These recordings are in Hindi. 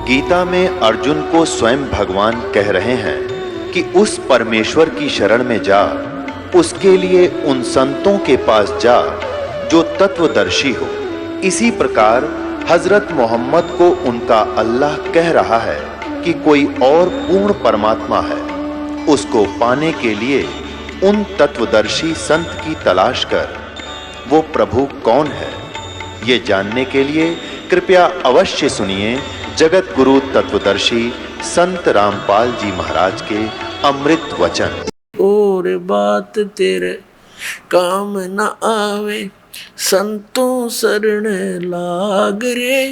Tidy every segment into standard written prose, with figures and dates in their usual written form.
गीता में अर्जुन को स्वयं भगवान कह रहे हैं कि उस परमेश्वर की शरण में जा, उसके लिए उन संतों के पास जा जो तत्वदर्शी हो। इसी प्रकार हजरत मोहम्मद को उनका अल्लाह कह रहा है कि कोई और पूर्ण परमात्मा है, उसको पाने के लिए उन तत्वदर्शी संत की तलाश कर। वो प्रभु कौन है, ये जानने के लिए कृपया अवश्य सुनिए जगत गुरु तत्वदर्शी संत रामपाल जी महाराज के अमृत वचन। और बात तेरे काम न आवे, संतों शरण लाग रे।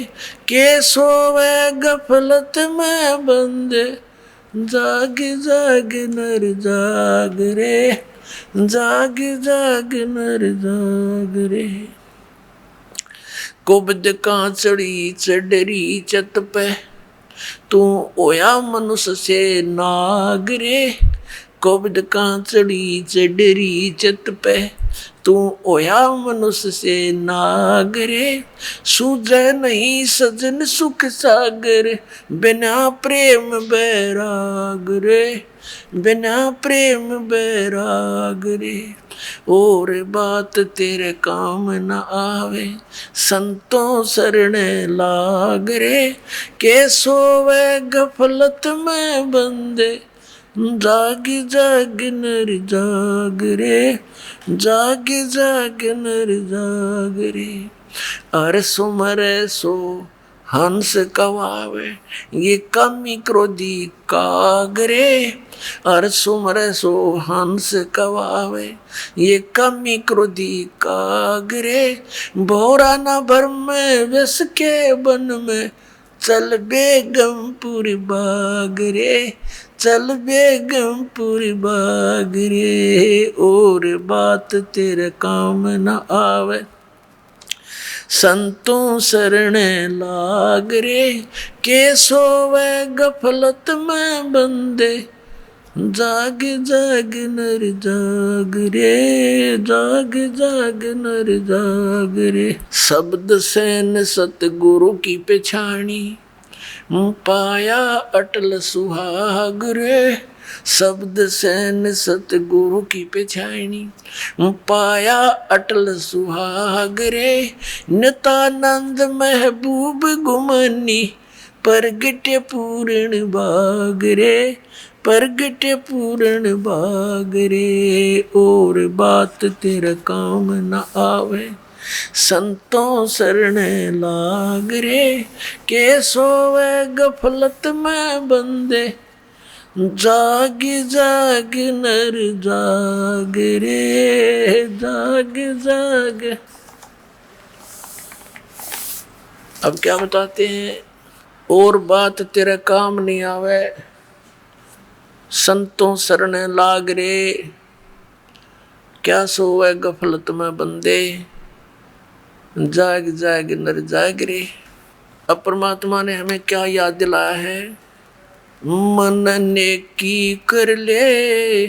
के सोवे गफलत में बंदे, जाग जाग नर जाग रे, जाग जाग नर जाग रे। कुब्द कांचड़ी चढ़री चत पे, तू ओया मनुष्य से नाग रे। कुब्द कांचड़ी चढ़री चत पे, तू ओया मनुष्य से नाग रे। सूझे नहीं सजन सुख सागर, बिना प्रेम बैराग रे, बिना प्रेम बैराग रे। और बात तेरे काम न आवे, संतों शरण लाग रे। के सोवे गफलत में बंदे, जाग जाग नर जाग रे, जाग जाग नर जाग रे। अरे सुमरे सो हंस कवावे, ये कमी क्रोधी कागरे। अरे सुमरे सो हंस कवावे, ये कमी क्रोधी कागरे। भोरा न भर में व्यस के बन में, चल बेगमपुर बाग रे, चल बेगमपुर बाग रे। और बात तेरे काम न आवे, संतों शरण लाग रे। के सोवे गफलत में बंदे, जाग जाग नर जाग रे, जाग जाग नर जाग रे। शब्द सैन सतगुरु की पेछानी, पाया अटल सुहाग रे। शब्द सैन सतगुरु की पेछानी, पाया अटल सुहाग रे। नितानंद महबूब गुमानी, प्रगटे पूर्ण बाग रे, प्रगटे पूर्ण बाग रे। और बात तेरा काम न आवे, संतों शरण लाग रे। के सोवे गफलत में बंदे, जाग जाग नर जाग रे, जाग जाग। अब क्या बताते हैं, और बात तेरे काम नहीं आवे, संतों शरण लाग रे। क्या सोवे गफलत में बंदे, जाग जाग नर जाग रे। अब परमात्मा ने हमें क्या याद दिलाया है, मन ने की कर ले,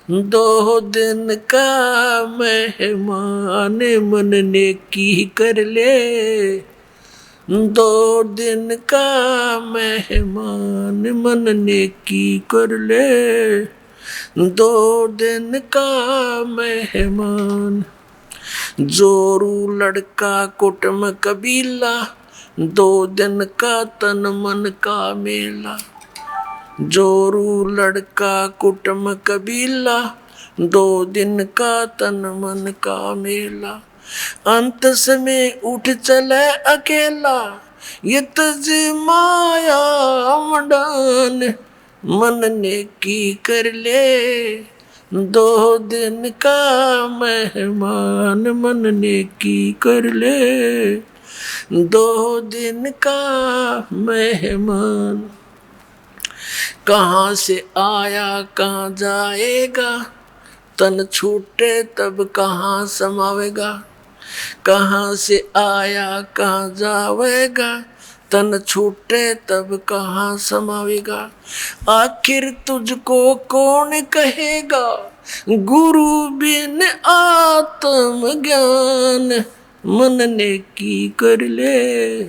दो दिन का मेहमान। मन ने की कर ले, दो दिन का मेहमान। मन ने की कर ले, दो दिन का मेहमान। जोरू लड़का कुटुंब कबीला, दो दिन का तन मन का मेला। जोरू लड़का कुटुंब कबीला, दो दिन का तन मन का मेला। अंत समय उठ चले अकेला, ये तज माया मडान। मन ने की कर ले, दो दिन का मेहमान। मन ने की कर ले, दो दिन का मेहमान। कहाँ से आया कहाँ जाएगा, तन छूटे तब कहाँ समावेगा। कहाँ से आया कहाँ जावेगा, तन छूटे तब कहाँ समावेगा। आखिर तुझको कौन कहेगा, गुरु बिन आत्म ज्ञान। मन ने की कर ले,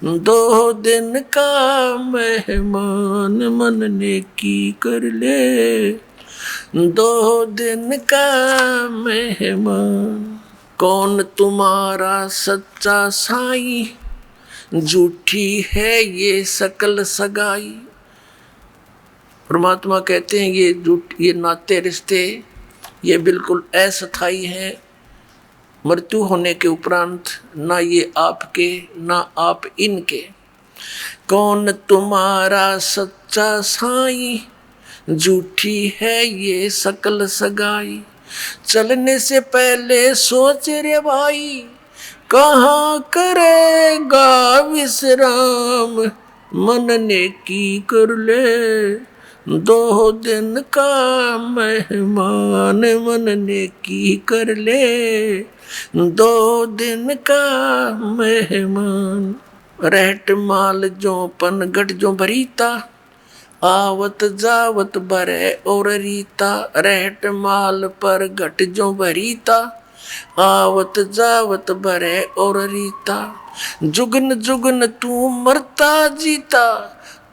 दो दिन का मेहमान मन नेकी कर ले, दो दिन का मेहमान। कौन तुम्हारा सच्चा साईं, झूठी है ये सकल सगाई। परमात्मा कहते हैं ये झूठ, ये नाते रिश्ते ये बिल्कुल अस्थायी हैं। मृत्यु होने के उपरांत ना ये आपके ना आप इनके। कौन तुम्हारा सच्चा साईं, झूठी है ये सकल सगाई। चलने से पहले सोच रे भाई, कहाँ करेगा विश्राम। मन नेकी कर ले, दो दिन का मेहमान मन नेकी कर ले, दो दिन का मेहमान। रहट माल जो पनगट जो भरीता, आवत जावत भरे और रीता। रहट माल पर घट जो भरीता, आवत जावत भरे और रीता। जुगन जुगन तू मरता जीता,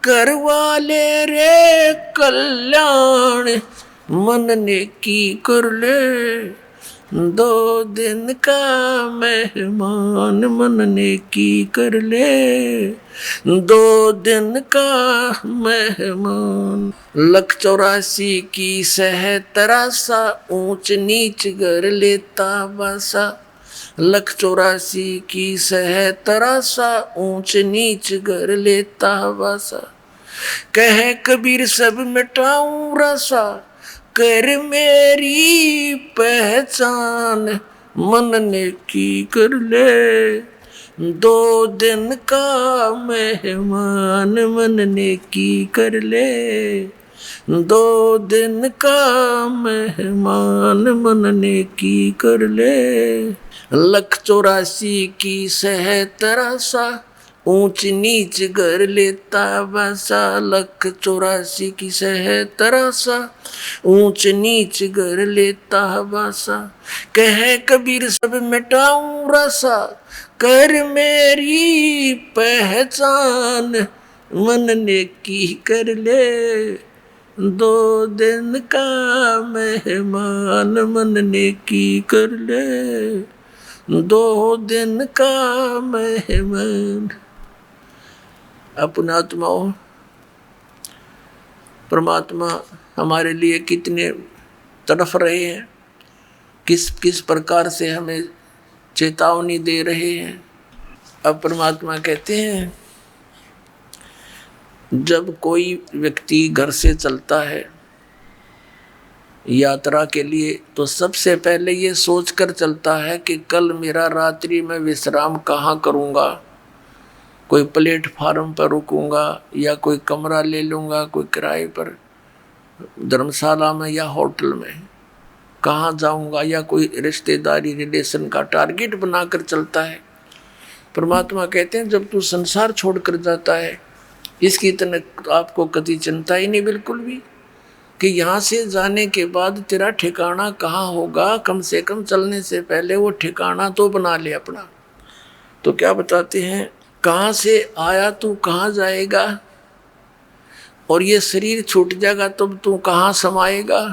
करवाले रे कल्याण। मन नेकी कर ले, दो दिन का मेहमान मन नेकी कर ले, दो दिन का मेहमान। 184 की सह तरासा, ऊंच नीच कर लेता बसा। 184 की सह तरासा, ऊंच नीच कर लेता बसा। कह कबीर सब मिटाऊं रसा, कर मेरी पहचान। मन नेकी कर ले, दो दिन का मेहमान मन नेकी कर ले, दो दिन का मेहमान मन नेकी कर ले। 184 की सह तरासा, ऊंच नीच कर लेता बसा। 184 की सह तरासा, ऊंच नीच कर लेता बसा। कह कबीर सब मिटाऊं रसा, कर मेरी पहचान। मन नेकी कर ले, दो दिन का मेहमान मन नेकी कर ले, दो दिन का मेहमान। अपना आत्माओं, परमात्मा हमारे लिए कितने तड़फ रहे हैं, किस किस प्रकार से हमें चेतावनी दे रहे हैं। अब परमात्मा कहते हैं जब कोई व्यक्ति घर से चलता है यात्रा के लिए तो सबसे पहले ये सोचकर चलता है कि कल मेरा रात्रि में विश्राम कहाँ करूँगा। कोई प्लेटफार्म पर रुकूंगा या कोई कमरा ले लूँगा कोई किराए पर, धर्मशाला में या होटल में कहाँ जाऊँगा, या कोई रिश्तेदारी रिलेशन का टारगेट बनाकर चलता है। परमात्मा कहते हैं जब तू संसार छोड़कर जाता है इसकी तरह आपको कभी चिंता ही नहीं बिल्कुल भी कि यहाँ से जाने के बाद तेरा ठिकाना कहाँ होगा। कम से कम चलने से पहले वो ठिकाना तो बना ले अपना। तो क्या बताते हैं, कहाँ से आया तू कहाँ जाएगा, और ये शरीर छूट जाएगा तब तू कहाँ समाएगा।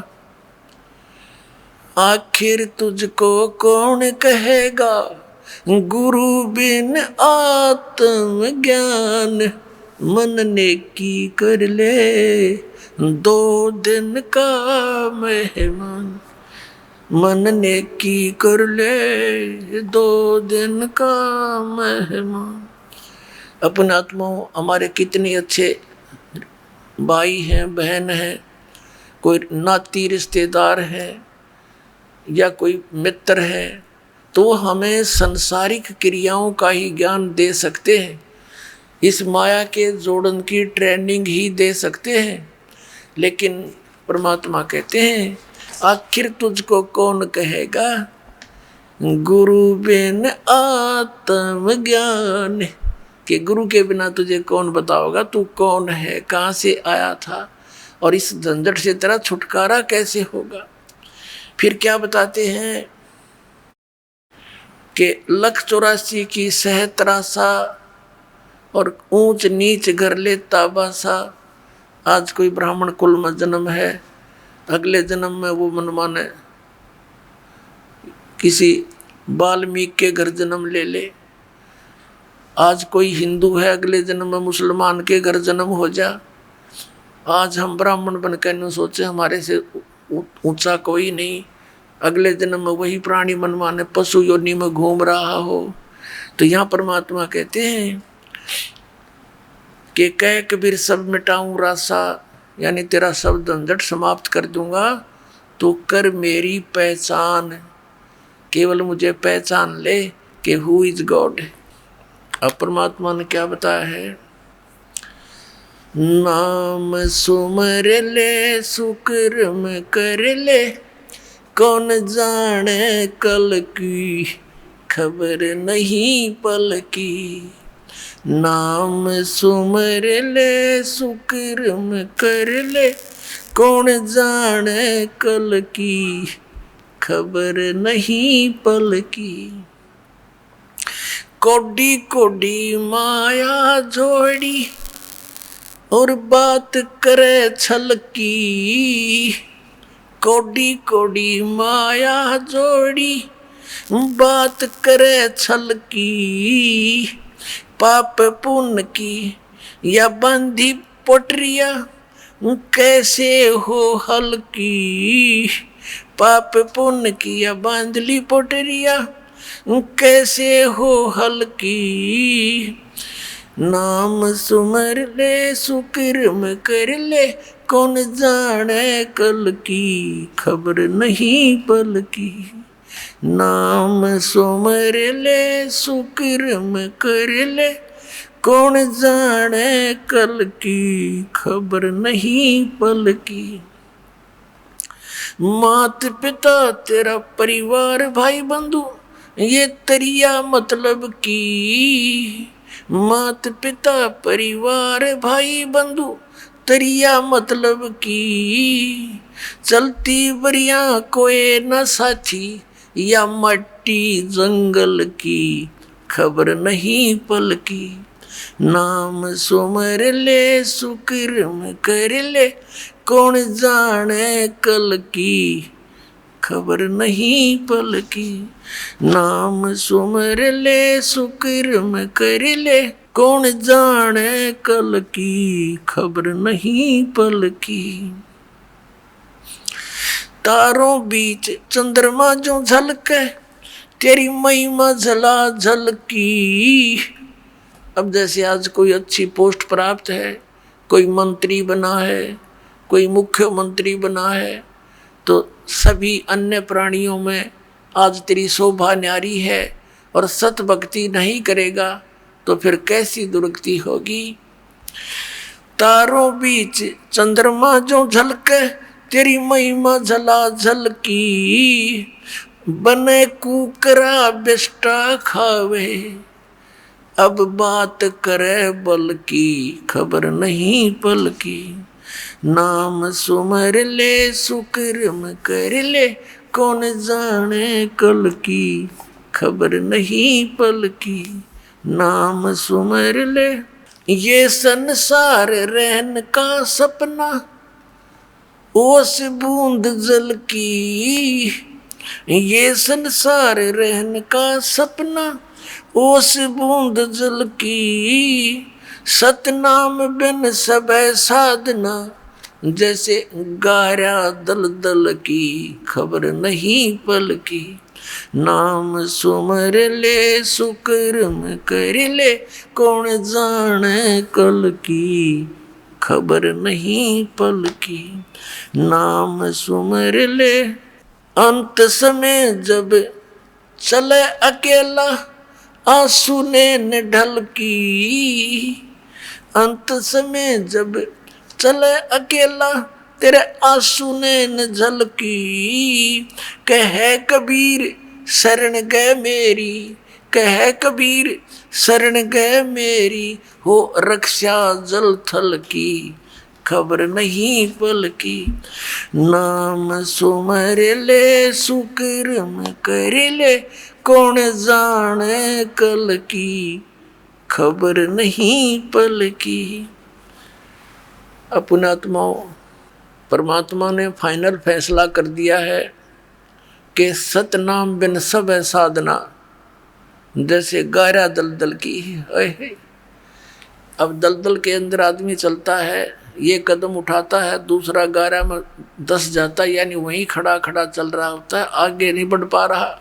आखिर तुझको कौन कहेगा, गुरु बिन आत्म ज्ञान। मन नेकी कर ले, दो दिन का मेहमान। मन नेकी कर ले, दो दिन का मेहमान। अपने आत्माओं, हमारे कितने अच्छे भाई हैं बहन हैं, कोई नाती रिश्तेदार हैं या कोई मित्र है, तो हमें संसारिक क्रियाओं का ही ज्ञान दे सकते हैं, इस माया के जोड़न की ट्रेनिंग ही दे सकते हैं। लेकिन परमात्मा कहते हैं आखिर तुझको कौन कहेगा, गुरु बिन आत्म ज्ञान। कि गुरु के बिना तुझे कौन बताओगा तू कौन है, कहाँ से आया था, और इस झंझट से तेरा छुटकारा कैसे होगा। फिर क्या बताते हैं कि 184 की सह तरासा, और ऊंच नीच कर लेता बासा। आज कोई ब्राह्मण कुल में जन्म है, अगले जन्म में वो मनमाने किसी वाल्मीकि के घर जन्म ले ले। आज कोई हिंदू है, अगले जन्म में मुसलमान के घर जन्म हो जा। आज हम ब्राह्मण बनकर न सोचे हमारे से ऊंचा कोई नहीं, अगले जन्म में वही प्राणी मनमाने पशु योनि में घूम रहा हो। तो यहाँ परमात्मा कहते हैं कि कह कबीर सब मिटाऊं रासा, यानी तेरा सब झंझट समाप्त कर दूंगा, तो कर मेरी पहचान, केवल मुझे पहचान ले कि हु इज गॉड। अब परमात्मा ने क्या बताया है, नाम सुमर ले सुकर्म कर ले, कौन जाने कल की खबर नहीं पल की। नाम सुमर ले सुकर्म कर ले, कौन जाने कल की खबर नहीं पल की। कोडी कोडी माया जोड़ी और बात करे छल की। कोडी कोडी माया जोड़ी बात करे छल की। पाप पुण्य की या बंधी पोटरिया कैसे हो हल्की। पाप पुण्य की या बांधली पोटरिया कैसे हो हल्की। नाम सुमर ले सुकर्म कर ले, कौन जाने कल की खबर नहीं पल की। नाम सुमर ले सुकर्म कर ले, कौन जाने कल की खबर नहीं पल की। मात पिता तेरा परिवार भाई बंधु ये तरिया मतलब की। मात पिता परिवार भाई बंधु तरिया मतलब की। चलती बरिया कोई न साथी या मट्टी जंगल की खबर नहीं पल की। नाम सुमर ले सुकर्म कर ले, कौन जाने कल की खबर नहीं पल की। नाम सुमर ले सुकर्म कर ले, कौन जाने कल की खबर नहीं पल की। तारों बीच चंद्रमा जो झलके, तेरी महिमा झला झलकी। अब जैसे आज कोई अच्छी पोस्ट प्राप्त है, कोई मंत्री बना है, कोई मुख्यमंत्री बना है, तो सभी अन्य प्राणियों में आज तेरी शोभा न्यारी है, और सत भक्ति नहीं करेगा तो फिर कैसी दुर्गति होगी। तारों बीच चंद्रमा जो झलके, तेरी महिमा झला झलकी। बने कुकरा बिष्टा खावे, अब बात करे बल की खबर नहीं पल की। नाम सुमर ले सुकर्म कर ले, कौन जाने कल की खबर नहीं पल की। नाम सुमर ले। ये संसार रहन का सपना ओस बूंद जल की। ये संसार रहन का सपना ओस बूंद जल की। सतनाम बिन सब साधना, जैसे गारा दल दल की खबर नहीं पल की। नाम सुमर ले सुकर्म कर ले, कौन जाने कल की खबर नहीं पल की। नाम सुमर ले। अंत समय जब चले अकेला, आंसू ने ढल की। अंत समय जब चले अकेला, तेरे आंसू ने झलकी। कहे कबीर शरण गए मेरी, कहे कबीर शरण गए मेरी। हो रक्षा जल थल की खबर नहीं पल की। नाम सुमर ले सुकर्म कर ले, कौन जाने कल की खबर नहीं पल की। अपनात्माओं, परमात्मा ने फाइनल फैसला कर दिया है कि सतनाम बिन सब है साधना, जैसे गारा दलदल की। अब दलदल के अंदर आदमी चलता है, ये कदम उठाता है, दूसरा गारा में धंस जाता है, यानी वहीं खड़ा खड़ा चल रहा होता है, आगे नहीं बढ़ पा रहा।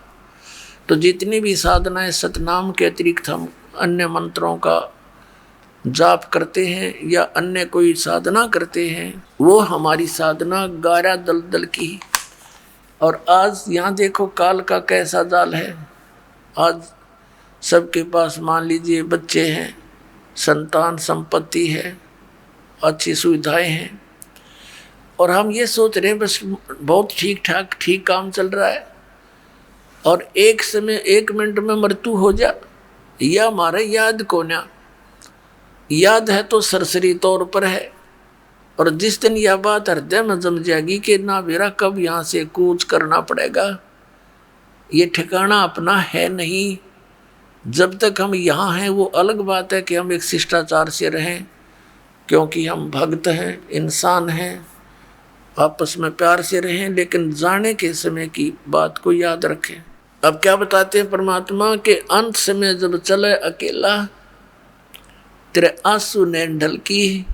तो जितनी भी साधनाएं सतनाम के अतिरिक्त हम अन्य मंत्रों का जाप करते हैं या अन्य कोई साधना करते हैं, वो हमारी साधना गारा दलदल की। और आज यहाँ देखो काल का कैसा जाल है। आज सबके पास मान लीजिए बच्चे हैं, संतान संपत्ति है, अच्छी सुविधाएं हैं, और हम ये सोच रहे हैं बस बहुत ठीक ठाक ठीक काम चल रहा है, और एक समय 1 मिनट में मृत्यु हो जा, यह हमारे याद को ना याद है तो सरसरी तौर पर है। और जिस दिन यह बात हृदय में जम जाएगी कि ना मेरा कब यहाँ से कूच करना पड़ेगा, ये ठिकाना अपना है नहीं। जब तक हम यहाँ हैं वो अलग बात है कि हम एक शिष्टाचार से रहें, क्योंकि हम भक्त हैं, इंसान हैं, आपस में प्यार से रहें, लेकिन जाने के समय की बात को याद रखें। अब क्या बताते हैं परमात्मा के अंत समय जब चले अकेला, तेरे आंसू ने ढलकी,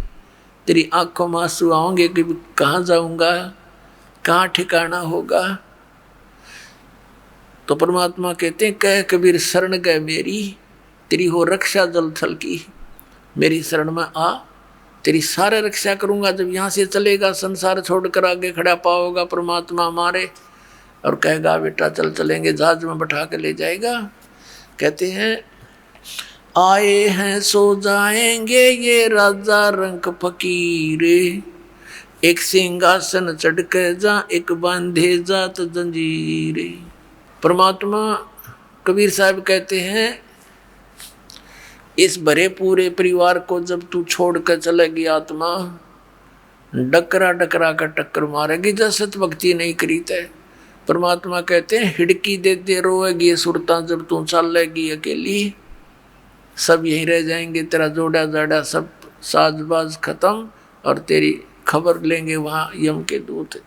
तेरी आंखों में आंसू आओगे कि कहाँ जाऊंगा, कहाँ ठिकाना होगा। तो परमात्मा कहते हैं कह कबीर शरण गए मेरी, तेरी हो रक्षा जल थल की। मेरी शरण में आ, तेरी सारे रक्षा करूंगा। जब यहाँ से चलेगा संसार छोड़कर आगे खड़ा पाओगा परमात्मा हमारे, और कहेगा बेटा चल चलेंगे, जहाज में बैठा के ले जाएगा। कहते हैं आए हैं सो जाएंगे ये राजा रंग फकीर, एक सिंहासन चढ़ के जा एक बांधे जात जंजीर। परमात्मा कबीर साहब कहते हैं इस भरे पूरे परिवार को जब तू छोड़ कर चलेगी आत्मा, डकरा डकरा कर टक्कर मारेगी जब सत भक्ति नहीं करी तय। परमात्मा कहते हैं हिड़की दे दे रोएगी ये सुरता, जब तू चलेगी अकेली सब यहीं रह जाएंगे, तेरा जोड़ा जाड़ा सब साजबाज खत्म, और तेरी खबर लेंगे वहाँ यम के दूत।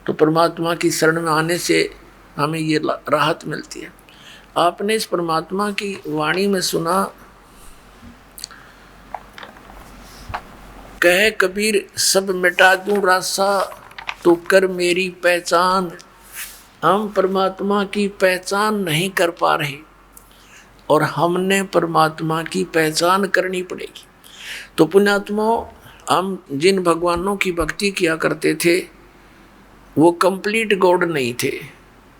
तो परमात्मा की शरण में आने से हमें ये राहत मिलती है। आपने इस परमात्मा की वाणी में सुना, कहे कबीर सब मिटा दूं रासा, तो कर मेरी पहचान। हम परमात्मा की पहचान नहीं कर पा रहे, और हमने परमात्मा की पहचान करनी पड़ेगी। तो पुण्यात्माओं, हम जिन भगवानों की भक्ति किया करते थे वो कंप्लीट गॉड नहीं थे,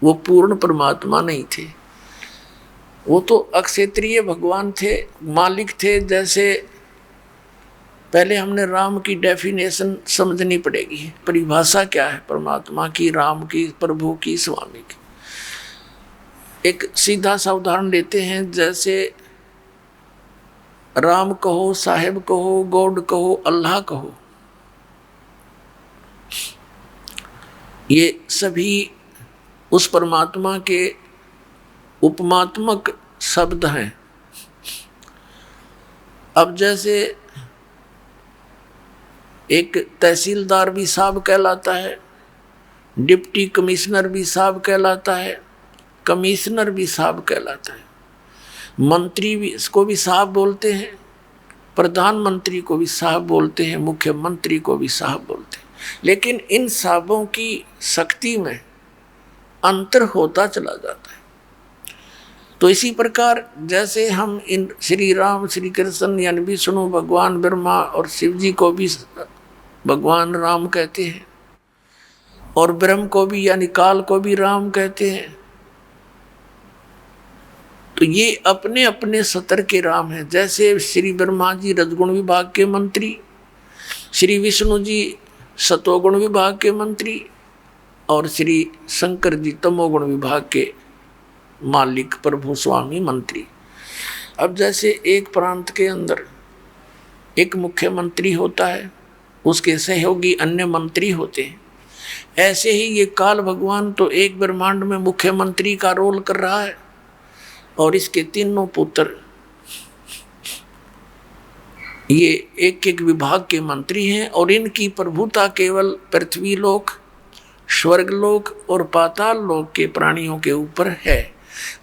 वो पूर्ण परमात्मा नहीं थे, वो तो अक्षेत्रीय भगवान थे, मालिक थे। जैसे पहले हमने राम की डेफिनेशन समझनी पड़ेगी, परिभाषा क्या है परमात्मा की, राम की, प्रभु की, स्वामी की। एक सीधा सा उदाहरण लेते हैं, जैसे राम कहो, साहेब कहो, गॉड कहो, अल्लाह कहो, ये सभी उस परमात्मा के उपमात्मक शब्द हैं। अब जैसे एक तहसीलदार भी साहब कहलाता है, डिप्टी कमिश्नर भी साहब कहलाता है, कमिश्नर भी साहब कहलाता है, मंत्री भी इसको भी साहब बोलते हैं, प्रधानमंत्री को भी साहब बोलते हैं, मुख्यमंत्री को भी साहब बोलते हैं। लेकिन इन साहबों की शक्ति में अंतर होता चला जाता है। तो इसी प्रकार जैसे हम इन श्री राम, श्री कृष्ण यानी विष्णु भगवान ब्रह्मा और शिव जी को भी भगवान राम कहते हैं, और ब्रह्म को भी यानी काल को भी राम कहते हैं। तो ये अपने अपने सतर के राम हैं। जैसे श्री ब्रह्मा जी रजगुण विभाग के मंत्री, श्री विष्णु जी सतोगुण विभाग के मंत्री, और श्री शंकर जी तमोगुण विभाग के मालिक प्रभु स्वामी मंत्री। अब जैसे एक प्रांत के अंदर एक मुख्यमंत्री होता है, उसके सहयोगी अन्य मंत्री होते हैं, ऐसे ही ये काल भगवान तो एक ब्रह्मांड में मुख्यमंत्री का रोल कर रहा है, और इसके तीनों पुत्र ये एक एक विभाग के मंत्री हैं और इनकी प्रभुता केवल पृथ्वी लोक, स्वर्ग लोक और पाताल लोक के प्राणियों के ऊपर है।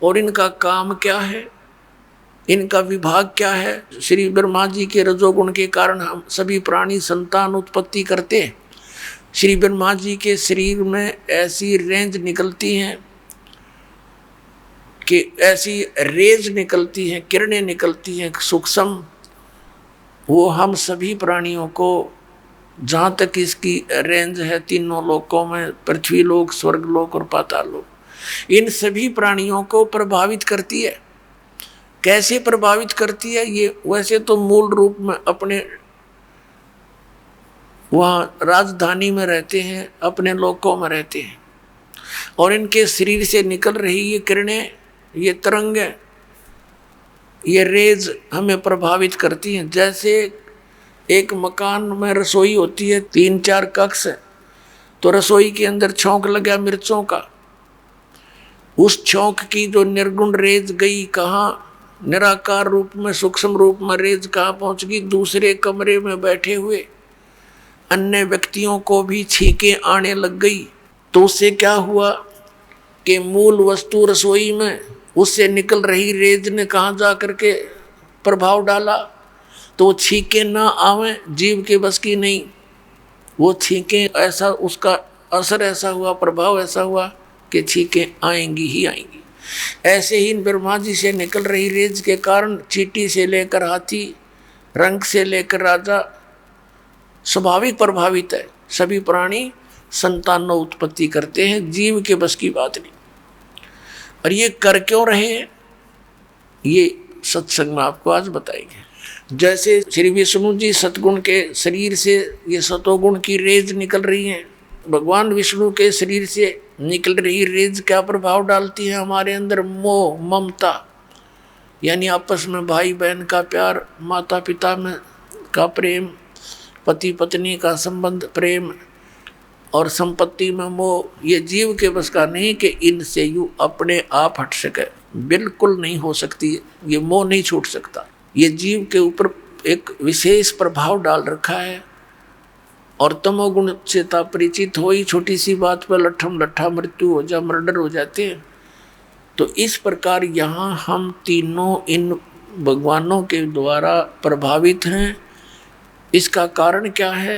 और इनका काम क्या है, इनका विभाग क्या है? श्री ब्रह्मा जी के रजोगुण के कारण हम सभी प्राणी संतान उत्पत्ति करते हैं। श्री ब्रह्मा जी के शरीर में ऐसी रेंज निकलती हैं कि ऐसी रेज निकलती हैं, किरणें निकलती हैं सूक्ष्म, वो हम सभी प्राणियों को, जहाँ तक इसकी रेंज है तीनों लोकों में, पृथ्वी लोक, स्वर्ग लोक और पाताल लोक, इन सभी प्राणियों को प्रभावित करती है। कैसे प्रभावित करती है? ये वैसे तो मूल रूप में अपने वहाँ राजधानी में रहते हैं, अपने लोकों में रहते हैं, और इनके शरीर से निकल रही ये किरणें, ये तरंग, ये रेज हमें प्रभावित करती हैं। जैसे एक मकान में रसोई होती है, 3-4 कक्ष, तो रसोई के अंदर छौंक लगा मिर्चों का, उस छौंक की जो निर्गुण रेज गई कहाँ? निराकार रूप में, सूक्ष्म रूप में रेज कहाँ पहुँच गई? दूसरे कमरे में बैठे हुए अन्य व्यक्तियों को भी छींकें आने लग गई। तो उससे क्या हुआ कि मूल वस्तु रसोई में उससे निकल रही रेज ने कहाँ जा करके प्रभाव डाला? तो छींकें ना आवें, जीव के बस की नहीं, वो छींकें, ऐसा उसका असर ऐसा हुआ, प्रभाव ऐसा हुआ कि छींकें आएंगी ही आएंगी। ऐसे ही ब्रह्मा जी से निकल रही रेज के कारण चींटी से लेकर हाथी, रंग से लेकर राजा स्वाभाविक प्रभावित है। सभी प्राणी संतानों उत्पत्ति करते हैं, जीव के बस की बात नहीं। और ये कर क्यों रहे हैं, ये सत्संग में आपको आज बताएंगे। जैसे श्री विष्णु जी सतगुण के शरीर से ये सतोगुण की रेज निकल रही हैं, भगवान विष्णु के शरीर से निकल रही रेज क्या प्रभाव डालती है हमारे अंदर? मोह, ममता, यानी आपस में भाई बहन का प्यार, माता पिता में का प्रेम, पति पत्नी का संबंध प्रेम, और संपत्ति में मोह। ये जीव के बस का नहीं कि इनसे यूँ अपने आप हट सके, बिल्कुल नहीं हो सकती, ये मोह नहीं छूट सकता। ये जीव के ऊपर एक विशेष प्रभाव डाल रखा है, और तमोगुण से परिचित हो ही छोटी सी बात पर लट्ठम लट्ठा मृत्यु हो जा, मर्डर हो जाते हैं। तो इस प्रकार यहाँ हम तीनों इन भगवानों के द्वारा प्रभावित हैं। इसका कारण क्या है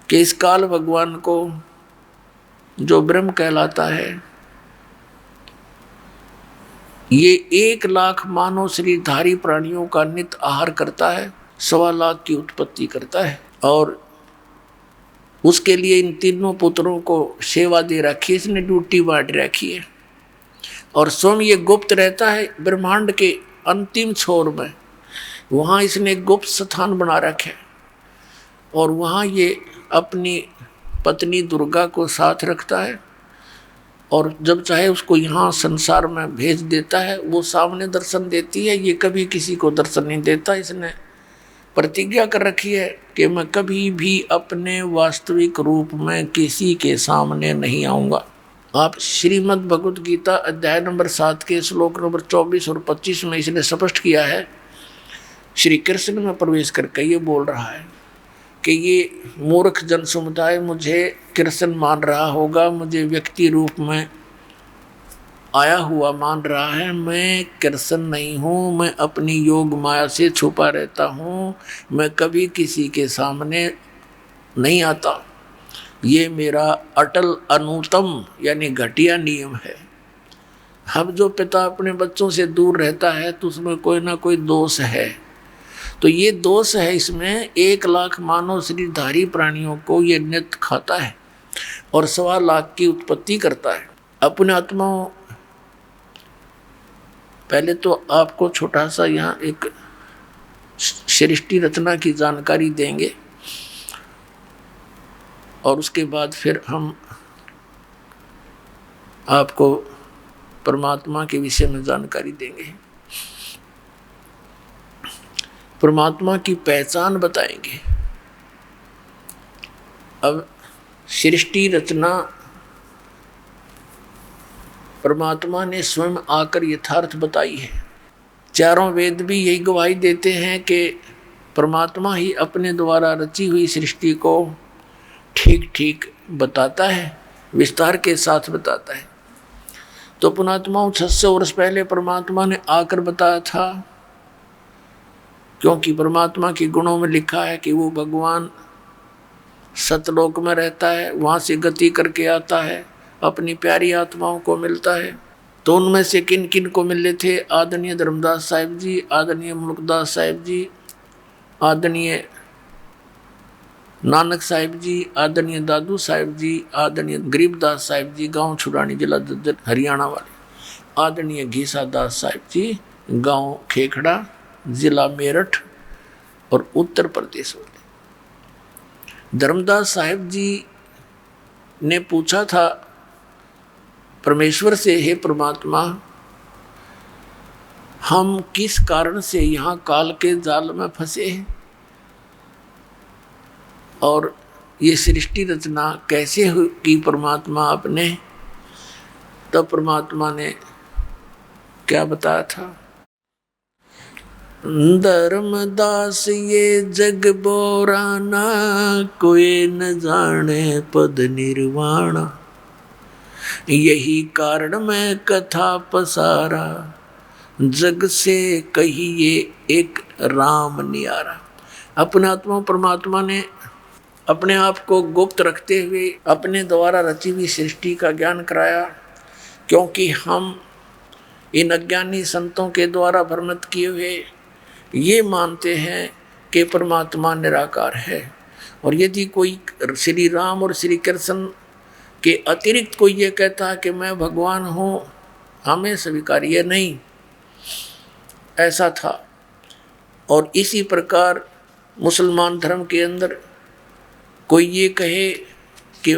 कि इस काल भगवान को जो ब्रह्म कहलाता है, ये 1 लाख मानव शरीरधारी प्राणियों का नित्य आहार करता है, 1.25 लाख की उत्पत्ति करता है, और उसके लिए इन तीनों पुत्रों को सेवा दे रखी है, इसने ड्यूटी बांट रखी है। और स्वयं ये गुप्त रहता है ब्रह्मांड के अंतिम छोर में, वहाँ इसने गुप्त स्थान बना रखा है, और वहाँ ये अपनी पत्नी दुर्गा को साथ रखता है, और जब चाहे उसको यहाँ संसार में भेज देता है, वो सामने दर्शन देती है। ये कभी किसी को दर्शन नहीं देता। इसने प्रतिज्ञा कर रखी है कि मैं कभी भी अपने वास्तविक रूप में किसी के सामने नहीं आऊँगा। आप श्रीमद् भगवद गीता अध्याय नंबर 7 के श्लोक नंबर 24 और 25 में इसने स्पष्ट किया है। श्री कृष्ण में प्रवेश करके ये बोल रहा है कि ये मूर्ख जन समुदाय मुझे कृष्ण मान रहा होगा, मुझे व्यक्ति रूप में आया हुआ मान रहा है। मैं कृष्ण नहीं हूँ, मैं अपनी योग माया से छुपा रहता हूँ, मैं कभी किसी के सामने नहीं आता। ये मेरा अटल अनुतम यानी घटिया नियम है। अब जो पिता अपने बच्चों से दूर रहता है तो उसमें कोई ना कोई दोष है। तो ये दोष है इसमें। 1 लाख मानव शरीरधारी प्राणियों को ये नित्य खाता है और 1.25 लाख की उत्पत्ति करता है। अपने आत्माओं, पहले तो आपको छोटा सा यहाँ एक सृष्टि रचना की जानकारी देंगे और उसके बाद फिर हम आपको परमात्मा के विषय में जानकारी देंगे, परमात्मा की पहचान बताएंगे। अब सृष्टि रचना परमात्मा ने स्वयं आकर यथार्थ बताई है। चारों वेद भी यही गवाही देते हैं कि परमात्मा ही अपने द्वारा रची हुई सृष्टि को ठीक ठीक बताता है, विस्तार के साथ बताता है। तो पुणात्माओं 600 वर्ष पहले परमात्मा ने आकर बताया था, क्योंकि परमात्मा के गुणों में लिखा है कि वो भगवान सतलोक में रहता है, वहाँ से गति करके आता है, अपनी प्यारी आत्माओं को मिलता है। तो उनमें से किन किन को मिले थे? आदरणीय धर्मदास साहिब जी, आदरणीय मुल्कदास साहिब जी, आदरणीय नानक साहिब जी, आदरणीय दादू साहिब जी, आदरणीय गरीबदास साहिब जी, गांव छुड़ानी, जिला दद्दर हरियाणा वाले, आदरणीय घीसा दास साहिब जी, गांव खेखड़ा, जिला मेरठ और उत्तर प्रदेश वाले। धर्मदास साहिब जी ने पूछा था परमेश्वर से, हे परमात्मा, हम किस कारण से यहाँ काल के जाल में फंसे हैं और ये सृष्टि रचना कैसे की परमात्मा आपने? तब परमात्मा ने क्या बताया था? धर्मदास ये जग बोराना, कोई न जाने पद निर्वाणा, यही कारण मैं कथा पसारा, जग से कहिए एक राम नियारा। अपने आत्मा परमात्मा ने अपने आप को गुप्त रखते हुए अपने द्वारा रची हुई सृष्टि का ज्ञान कराया, क्योंकि हम इन अज्ञानी संतों के द्वारा भ्रमित किए हुए ये मानते हैं कि परमात्मा निराकार है, और यदि कोई श्री राम और श्री कृष्ण के अतिरिक्त कोई ये कहता है कि मैं भगवान हूँ, हमें स्वीकार्य नहीं। ऐसा था। और इसी प्रकार मुसलमान धर्म के अंदर कोई ये कहे कि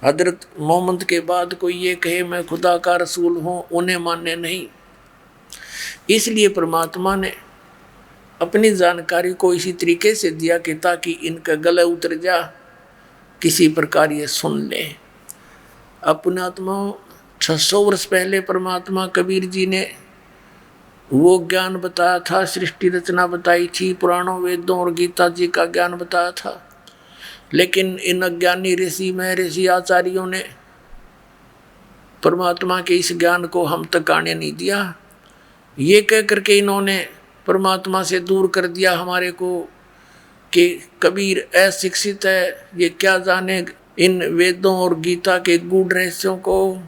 हजरत मोहम्मद के बाद कोई ये कहे मैं खुदा का रसूल हूँ, उन्हें मानने नहीं। इसलिए परमात्मा ने अपनी जानकारी को इसी तरीके से दिया कि ताकि इनका गला उतर जा, किसी प्रकार ये सुन ले। अपने आत्मा 600 वर्ष पहले परमात्मा कबीर जी ने वो ज्ञान बताया था, सृष्टि रचना बताई थी, पुराणों वेदों और गीता जी का ज्ञान बताया था। लेकिन इन अज्ञानी ऋषि महर्षि आचार्यों ने परमात्मा के इस ज्ञान को हम तक आने नहीं दिया। ये कह करके इन्होंने परमात्मा से दूर कर दिया हमारे को कि कबीर अशिक्षित है, ये क्या जाने इन वेदों और गीता के गूढ़ रहस्यों को।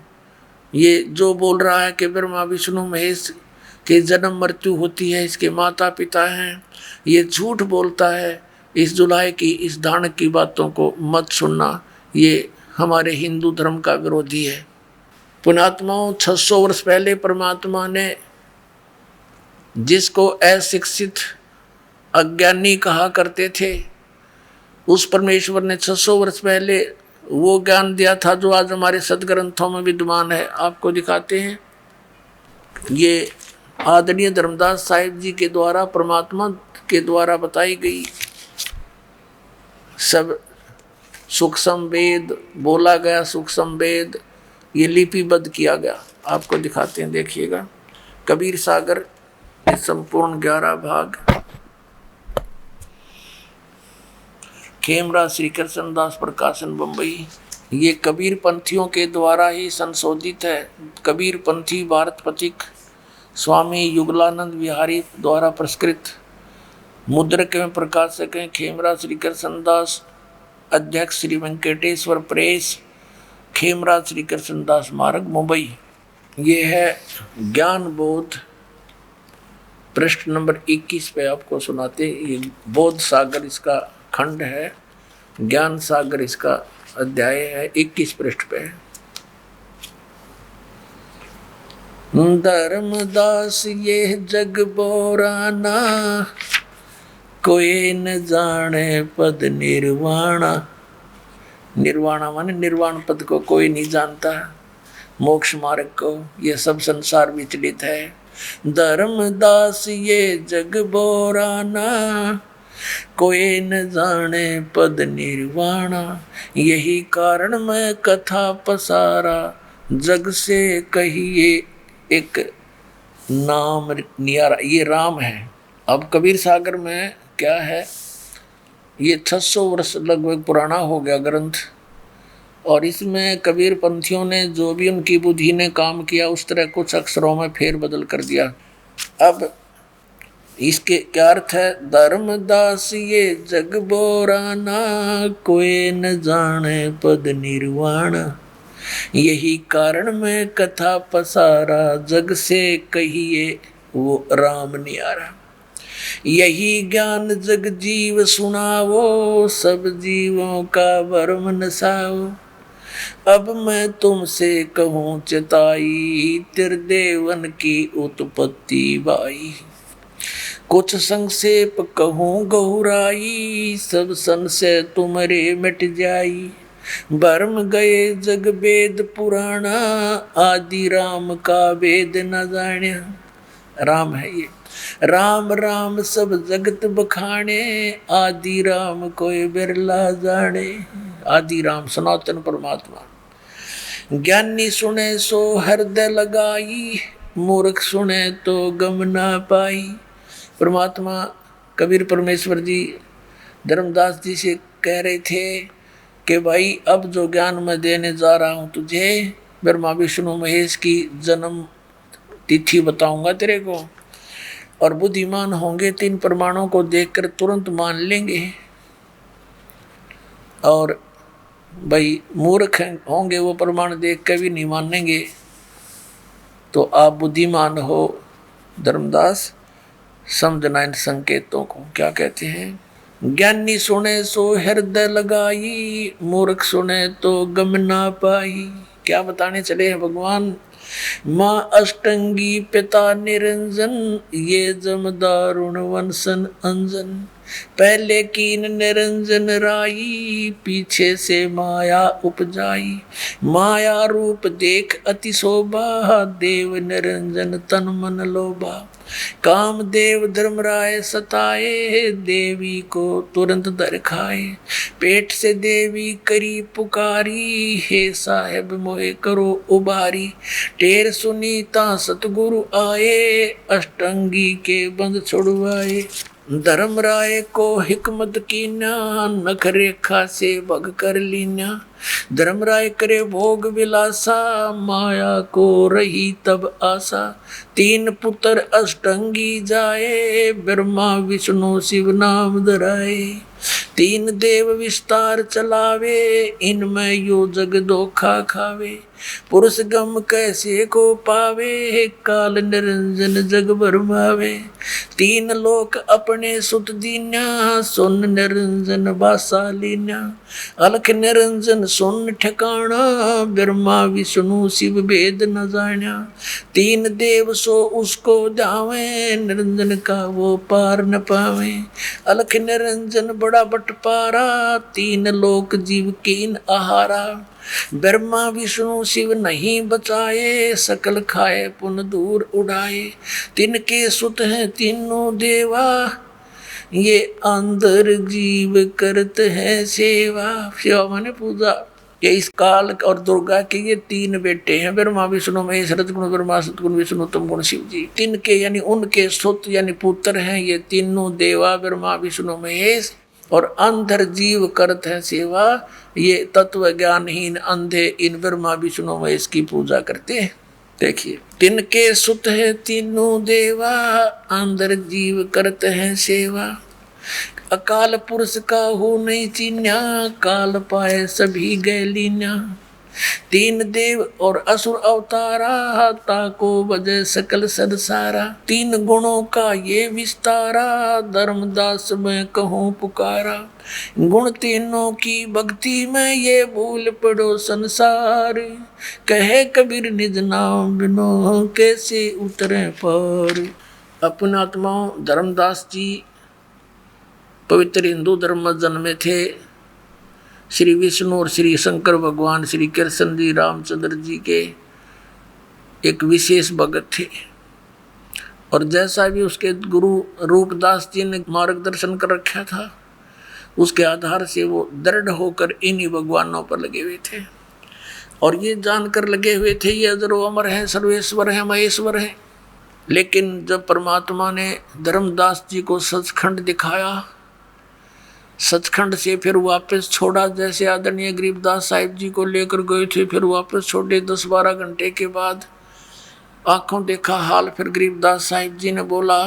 ये जो बोल रहा है कि ब्रह्मा विष्णु महेश के जन्म मृत्यु होती है, इसके माता पिता हैं, ये झूठ बोलता है। इस जुलाहे की, इस दान की बातों को मत सुनना, ये हमारे हिंदू धर्म का विरोधी है। पुण्यात्माओं 600 वर्ष पहले परमात्मा ने जिसको अशिक्षित अज्ञानी कहा करते थे, उस परमेश्वर ने 600 वर्ष पहले वो ज्ञान दिया था जो आज हमारे सदग्रंथों में विद्यमान है। आपको दिखाते हैं। ये आदरणीय धर्मदास साहिब जी के द्वारा परमात्मा के द्वारा बताई गई सब सूक्ष्म वेद बोला गया, सूक्ष्म वेद ये लिपिबद्ध किया गया। आपको दिखाते हैं, देखिएगा। कबीर सागर संपूर्ण 11 भाग, खेमरा श्री कृष्ण दास प्रकाशन बम्बई। ये कबीर पंथियों के द्वारा ही संशोधित है। कबीर पंथी भारत पथिक स्वामी युगलानंद विहारी द्वारा पुरस्कृत। मुद्रक में प्रकाशक हैं खेमरा श्री कृष्ण दास, अध्यक्ष श्री वेंकटेश्वर प्रेस, खेमरा श्री कृष्ण दास मार्ग मुंबई। ये है ज्ञान बोध, पृष्ठ नंबर 21 पे आपको सुनाते। ये बोध सागर इसका खंड है, ज्ञान सागर इसका अध्याय है, 21 पृष्ठ पे। धर्मदास ये जग बोराना, कोई न जाने पद निर्वाणा। निर्वाणा माने निर्वाण पद को कोई नहीं जानता, मोक्ष मार्ग को। ये सब संसार विचलित है। धर्मदास ये जग बोराना, कोई न जाने पद निर्वाणा। यही कारण मैं कथा पसारा, जग से कहिए एक नाम नियारा। ये राम है। अब कबीर सागर में क्या है, ये 600 वर्ष लगभग पुराना हो गया ग्रंथ, और इसमें कबीर पंथियों ने जो भी उनकी बुद्धि ने काम किया उस तरह कुछ अक्षरों में फेर बदल कर दिया। अब इसके क्या अर्थ है, धर्मदास ये जग बोराना, कोई न जाने पद निर्वाण, यही कारण में कथा पसारा, जग से कहिए वो राम न्यारा, यही ज्ञान जग जीव सुनावो, सब जीवों का भरम नसाओ, अब मैं तुमसे कहूँ चिताई, त्रिदेवन की उत्पत्ति बाई, कुछ संक्षेप कहूँ गहुराई, सब संशय तुम्हारे मिट जाई, भरम गए जग वेद पुराना, आदि राम का वेद न जान्या। राम है ये, राम राम सब जगत बखाने, आदि राम कोई बिरला जाने। आदि राम सनातन परमात्मा, ज्ञानी सुने सो हृदय लगाई, मूर्ख सुने तो गम ना पाई। परमात्मा कबीर परमेश्वर जी धर्मदास जी से कह रहे थे कि भाई अब जो ज्ञान मैं देने जा रहा हूँ तुझे, ब्रह्मा विष्णु महेश की जन्म तिथि बताऊंगा तेरे को, और बुद्धिमान होंगे तो इन प्रमाणों को देखकर तुरंत मान लेंगे, और भाई मूर्ख होंगे वो प्रमाण देख कर भी नहीं मानेंगे। तो आप बुद्धिमान हो धर्मदास, समझना इन संकेतों को। क्या कहते हैं, ज्ञानी सुने सो हृदय लगाई, मूर्ख सुने तो गम ना पाई। क्या बताने चले हैं भगवान, माँ अष्टंगी पिता निरंजन, ये जमदारुण वंशन अंजन, पहले कीन निरंजन राई, पीछे से माया उपजाई, माया रूप देख अति शोभा, देव निरंजन तन मन लोभा, काम देव धर्मराय सताए, देवी को तुरंत दर खाए, पेट से देवी करी पुकारी, हे साहेब मोहे करो उबारी, टेर सुनीता सतगुरु आए, अष्टंगी के बंद छुड़वाए, धर्मराय को हिकमत कीना, नख रेखा से भग कर लीना, धर्मराय करे भोग विलासा, माया को रही तब आशा, तीन पुत्र अष्टंगी जाए, ब्रह्मा विष्णु शिव नाम धराए, तीन देव विस्तार चलावे, इनमें यो जग धोखा खावे, पुरुष गम कैसे को पावे, काल निरंजन जग भरमावे, तीन लोक अपने सुत दीन्या, सुन निरंजन बासा लीन्या, अलख निरंजन सुन ठिकाना, ब्रह्मा विष्णु शिव भेद न जान्या, तीन देव सो उसको जावे, निरंजन का वो पार न पावे, अलख निरंजन बड़ा बटपारा, तीन लोक जीव कीन आहारा, ब्रह्मा विष्णु शिव नहीं बचाए, सकल खाए पुन दूर उड़ाए, तिनके सुत हैं तीनों देवा, ये अंदर जीव करते हैं सेवा। सेवा माने पूजा। ये इस काल और दुर्गा के ये तीन बेटे हैं, ब्रह्मा विष्णु महेश, रजगुण ब्रह्मा सतगुण विष्णु तमगुण शिव जी। तिनके यानी उनके सुत यानी पुत्र हैं ये तीनों देवा, ब्रह्मा विष्णु महेश, और अंधर जीव करते हैं सेवा, ये तत्व ज्ञानहीन अंधे इन ब्रह्मा विष्णु महेश की पूजा करते हैं। देखिए, तिनके सुत है तीनों देवा, अंधर जीव करते हैं सेवा, अकाल पुरुष का हो नहीं चिन्या, काल पाए सभी गए लीन्या, तीन देव और असुर अवतारा, ताको वजह सकल संसारा, तीन गुणों का ये विस्तारा, धर्मदास में कहूँ पुकारा, गुण तीनों की भक्ति में ये भूल पड़ो संसार, कहे कबीर निज नाम बिनो कैसे उतरे पार। अपने आत्माओं, धर्मदास जी पवित्र हिंदू धर्म में जन्मे थे। श्री विष्णु और श्री शंकर भगवान श्री कृष्ण जी रामचंद्र जी के एक विशेष भगत थे, और जैसा भी उसके गुरु रूपदास जी ने मार्गदर्शन कर रखा था, उसके आधार से वो दृढ़ होकर इन्हीं भगवानों पर लगे हुए थे, और ये जानकर लगे हुए थे ये अजरो अमर है, सर्वेश्वर है, महेश्वर है। लेकिन जब परमात्मा ने धर्मदास जी को सचखंड दिखाया सचखंड से फिर वापस छोड़ा, जैसे आदरणीय गरीबदास साहिब जी को लेकर गए थे, फिर वापस छोड़े। 10-12 घंटे के बाद आंखों देखा हाल, फिर गरीबदास साहिब जी ने बोला,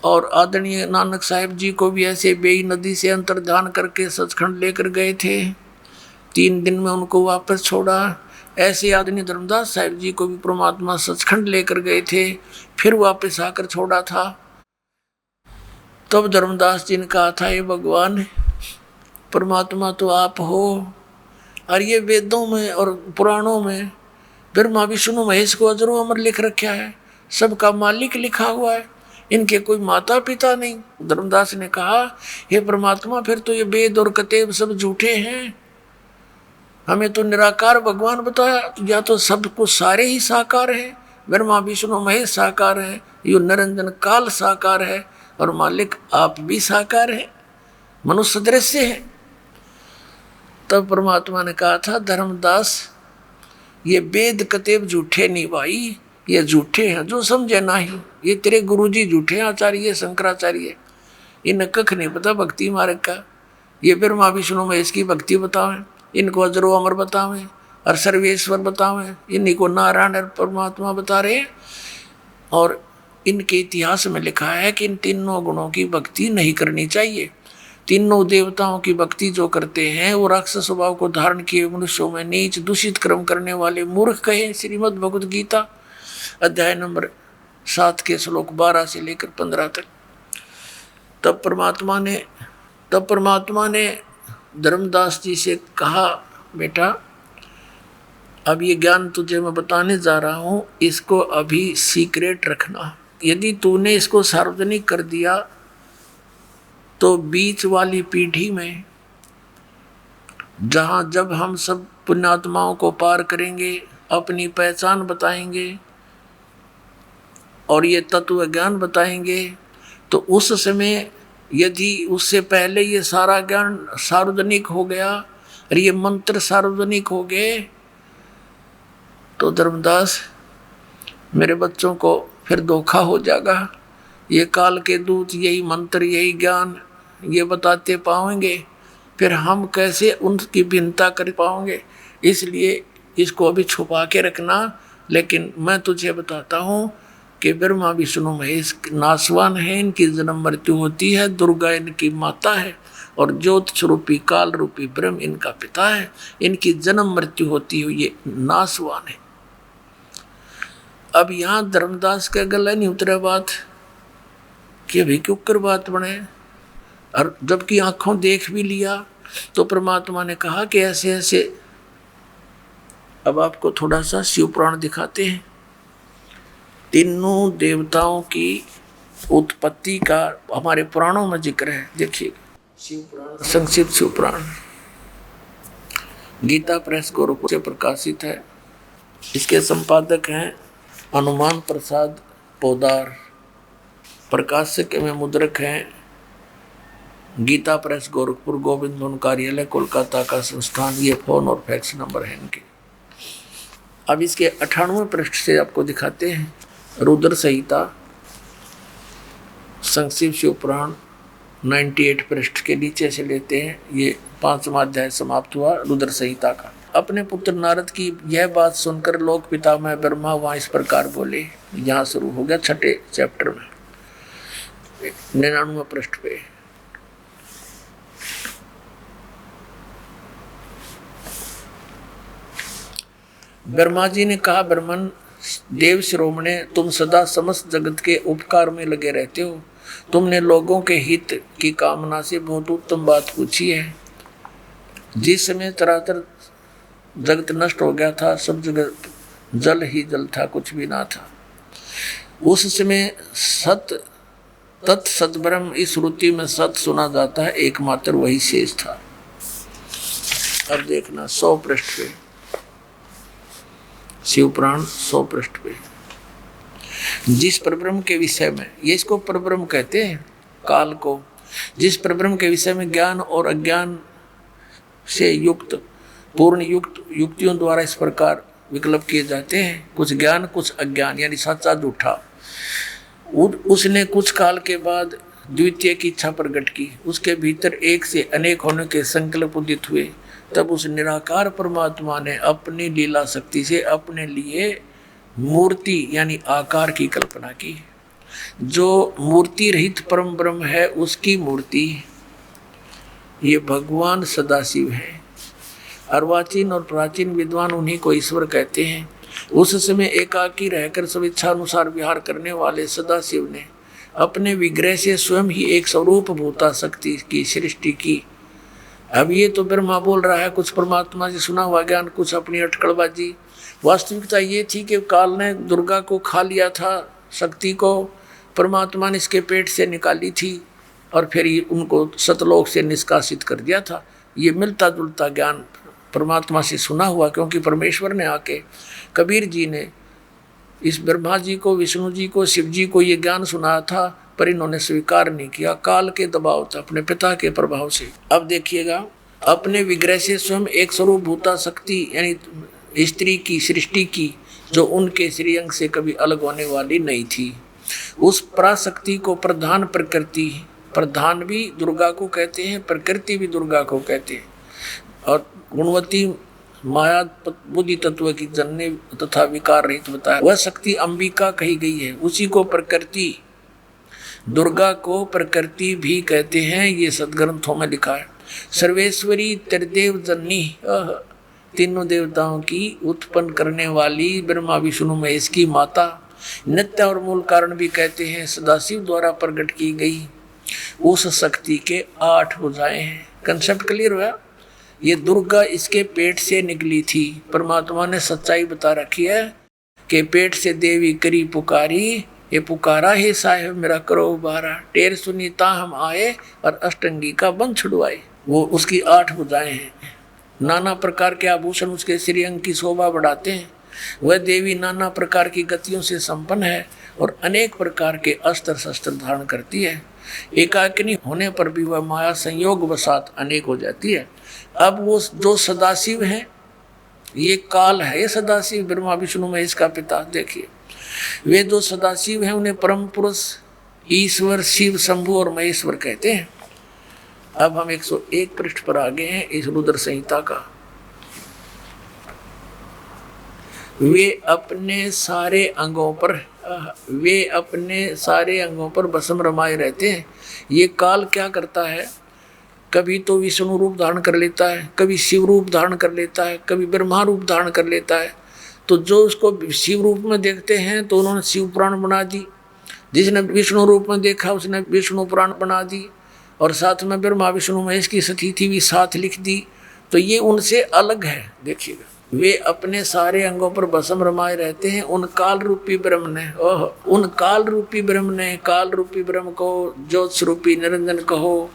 और आदरणीय नानक साहिब जी को भी ऐसे बेई नदी से अंतर्ध्यान करके सचखंड लेकर गए थे। 3 दिन में उनको वापस छोड़ा। ऐसे आदरणीय धर्मदास साहिब जी को भी परमात्मा सचखंड लेकर गए थे, फिर वापस आकर छोड़ा था। तब धर्मदास जी ने कहा था, ये भगवान परमात्मा तो आप हो, और ये वेदों में और पुराणों में ब्रह्मा विष्णु महेश को अजरो अमर लिख रखा है, सबका मालिक लिखा हुआ है, इनके कोई माता पिता नहीं। धर्मदास ने कहा, हे परमात्मा फिर तो ये वेद और कतेब सब झूठे हैं, हमें तो निराकार भगवान बताया, या तो सब कुछ सारे ही साकार हैं, ब्रह्मा विष्णु महेश साकार है, यो निरंजन काल साकार है, और मालिक आप भी साकार हैं, मनुष्य दृश्य है। तब परमात्मा ने कहा था, धर्मदास ये वेद कतेब झूठे नहीं भाई, ये झूठे हैं जो समझे नहीं, ये तेरे गुरुजी झूठे हैं, आचार्य शंकराचार्य, इन्हें कख नहीं पता भक्ति मार्ग का। ये ब्रह्मा विष्णु महेश की भक्ति बतावें, इनको अजरो अमर बतावें और सर्वेश्वर बतावें, इन्हीं को नारायण और परमात्मा बता रहे हैं। और इनके इतिहास में लिखा है कि इन तीनों गुणों की भक्ति नहीं करनी चाहिए। तीनों देवताओं की भक्ति जो करते हैं वो राक्षस स्वभाव को धारण किए मनुष्यों में नीच दूषित कर्म करने वाले मूर्ख कहे। श्रीमद् भगवद गीता अध्याय नंबर 7 के श्लोक 12 से लेकर 15 तक। तब परमात्मा ने धर्मदास जी से कहा, बेटा अब ये ज्ञान तुझे मैं बताने जा रहा हूँ, इसको अभी सीक्रेट रखना। यदि तूने इसको सार्वजनिक कर दिया तो बीच वाली पीढ़ी में, जहाँ जब हम सब पुण्यात्माओं को पार करेंगे, अपनी पहचान बताएंगे और ये तत्व ज्ञान बताएंगे, तो उस समय यदि उससे पहले ये सारा ज्ञान सार्वजनिक हो गया और ये मंत्र सार्वजनिक हो गए, तो धर्मदास मेरे बच्चों को फिर धोखा हो जाएगा। ये काल के दूत यही मंत्र यही ज्ञान ये बताते पाएंगे, फिर हम कैसे उनकी भिन्नता कर पाएंगे। इसलिए इसको अभी छुपा के रखना। लेकिन मैं तुझे बताता हूँ कि ब्रह्मा विष्णु महेश नासवान है, इनकी जन्म मृत्यु होती है, दुर्गा इनकी माता है और ज्योत स्वरूपी काल रूपी ब्रह्म इनका पिता है। इनकी जन्म मृत्यु होती हुई ये नासवान है। अब यहाँ धर्मदास का गला नहीं उतरा बात कि अभी क्यों कर बात बने, और जबकि आंखों देख भी लिया तो परमात्मा ने कहा कि ऐसे ऐसे। अब आपको थोड़ा सा शिव पुराण दिखाते हैं। तीनों देवताओं की उत्पत्ति का हमारे पुराणों में जिक्र है। देखिए शिव पुराण, संक्षिप्त शिव पुराण गीता प्रेस गोरखपुर से प्रकाशित है। इसके संपादक हैं हनुमान प्रसाद पोदार, प्रकाशक में मुद्रक हैं गीता प्रेस गोरखपुर, गोविंद भवन कार्यालय कोलकाता का संस्थान। ये फोन और फैक्स नंबर है इनके। अब इसके 98वें पृष्ठ से आपको दिखाते हैं रुद्र संहिता संक्षिप्त शिव पुराण 98 पृष्ठ के नीचे से लेते हैं। ये 5वां अध्याय समाप्त हुआ रुद्र संहिता का। अपने पुत्र नारद की यह बात सुनकर लोक पिता में ब्रह्मा वहाँ इस प्रकार बोले। यहाँ शुरू हो गया 6ठे चैप्टर में 99वें पृष्ठ पे। ब्रह्मा जी ने कहा, ब्रह्मन देव शिरोमणे, तुम सदा समस्त जगत के उपकार में लगे रहते हो। तुमने लोगों के हित की कामना से बहुत उत्तम बात पूछी है। जिस समय चराचर जगत नष्ट हो गया था, सब जगह जल ही जल था, कुछ भी ना था। उस समय सत तत् सत ब्रह्म इस श्रुति में सत सुना जाता है, एकमात्र वही शेष था। अब देखना 100 पृष्ठ पे शिव पुराण 100 पृष्ठ पे। जिस परब्रह्म के विषय में, ये इसको परब्रह्म कहते हैं काल को, जिस परब्रह्म के विषय में ज्ञान और अज्ञान से युक्त पूर्ण युक्त युक्तियों द्वारा इस प्रकार विकल्प किए जाते हैं, कुछ ज्ञान कुछ अज्ञान, यानी सच्चा झूठा। उसने कुछ काल के बाद द्वितीय की इच्छा प्रकट की, उसके भीतर एक से अनेक होने के संकल्प उदित हुए, तब उस निराकार परमात्मा ने अपनी लीला शक्ति से अपने लिए मूर्ति यानी आकार की कल्पना की। जो मूर्ति रहित परम ब्रह्म है उसकी मूर्ति ये भगवान सदाशिव है। अर्वाचीन और प्राचीन विद्वान उन्हीं को ईश्वर कहते हैं। उस समय एकाकी रहकर सब इच्छा अनुसार विहार करने वाले सदाशिव ने अपने विग्रह से स्वयं ही एक स्वरूप भूता शक्ति की सृष्टि की। अब ये तो ब्रह्मा बोल रहा है, कुछ परमात्मा से सुना हुआ ज्ञान, कुछ अपनी अटकलबाजी। वास्तविकता ये थी कि काल ने दुर्गा को खा लिया था, शक्ति को परमात्मा ने इसके पेट से निकाली थी और फिर उनको सतलोक से निष्कासित कर दिया था। ये मिलता जुलता ज्ञान परमात्मा से सुना हुआ, क्योंकि परमेश्वर ने आके कबीर जी ने इस ब्रह्मा जी को, विष्णु जी को, शिव जी को ये ज्ञान सुनाया था, पर इन्होंने स्वीकार नहीं किया, काल के दबाव था, अपने पिता के प्रभाव से। अब देखिएगा, अपने विग्रह से स्वयं एक स्वरूप भूता शक्ति यानी स्त्री की सृष्टि की, जो उनके श्रीअंग से कभी अलग होने वाली नहीं थी। उस पराशक्ति को प्रधान प्रकृति, प्रधान भी दुर्गा को कहते हैं, प्रकृति भी दुर्गा को कहते हैं, और गुणवती माया बुद्धि तत्व की जननी तथा विकार रहित बताया, वह शक्ति अंबिका कही गई है। उसी को प्रकृति, दुर्गा को प्रकृति भी कहते हैं, ये सदग्रंथों में लिखा है। सर्वेश्वरी त्रिदेव जननी, तीनों देवताओं की उत्पन्न करने वाली ब्रह्मा विष्णु महेश की माता, नित्य और मूल कारण भी कहते हैं, सदाशिव द्वारा प्रकट की गई उस शक्ति के 8 भुजाएं हैं। कंसेप्ट क्लियर हुआ? ये दुर्गा इसके पेट से निकली थी। परमात्मा ने सच्चाई बता रखी है कि पेट से देवी करी पुकारी, ये पुकारा है साहेब मेरा करो उबारा, टेर सुनीता हम आए और अष्टंगी का बंध छुड़वाए। वो उसकी 8 भुजाएं हैं। नाना प्रकार के आभूषण उसके श्रीअंग की शोभा बढ़ाते हैं। वह देवी नाना प्रकार की गतियों से संपन्न है और अनेक प्रकार के अस्त्र शस्त्र धारण करती है। एकाकिनी होने पर भी वह माया संयोग वसात अनेक हो जाती है। अब वो जो सदाशिव है, ये काल है, ये सदाशिव ब्रह्मा विष्णु महेश का पिता। देखिए, वे जो सदाशिव हैं उन्हें परम पुरुष ईश्वर शिव शंभु और महेश्वर कहते हैं। अब हम 101 पृष्ठ पर आ गए हैं इस रुद्र संहिता का। वे अपने सारे अंगों पर भस्म रमाए रहते हैं। ये काल क्या करता है, कभी तो विष्णु रूप धारण कर लेता है, कभी शिव रूप धारण कर लेता है, कभी ब्रह्मा रूप धारण कर लेता है। तो जो उसको शिव रूप में देखते हैं तो उन्होंने शिव पुराण बना दी, जिसने विष्णु रूप में देखा उसने विष्णु पुराण बना दी, और साथ में ब्रह्मा विष्णु महेश की स्थिति भी साथ लिख दी। तो ये उनसे अलग है। देखिएगा, वे अपने सारे अंगों पर भस्म रमाए रहते हैं। उन काल रूपी ब्रह्म ने काल रूपी ब्रह्म को ज्योत स्वरूपी निरंजन कहो।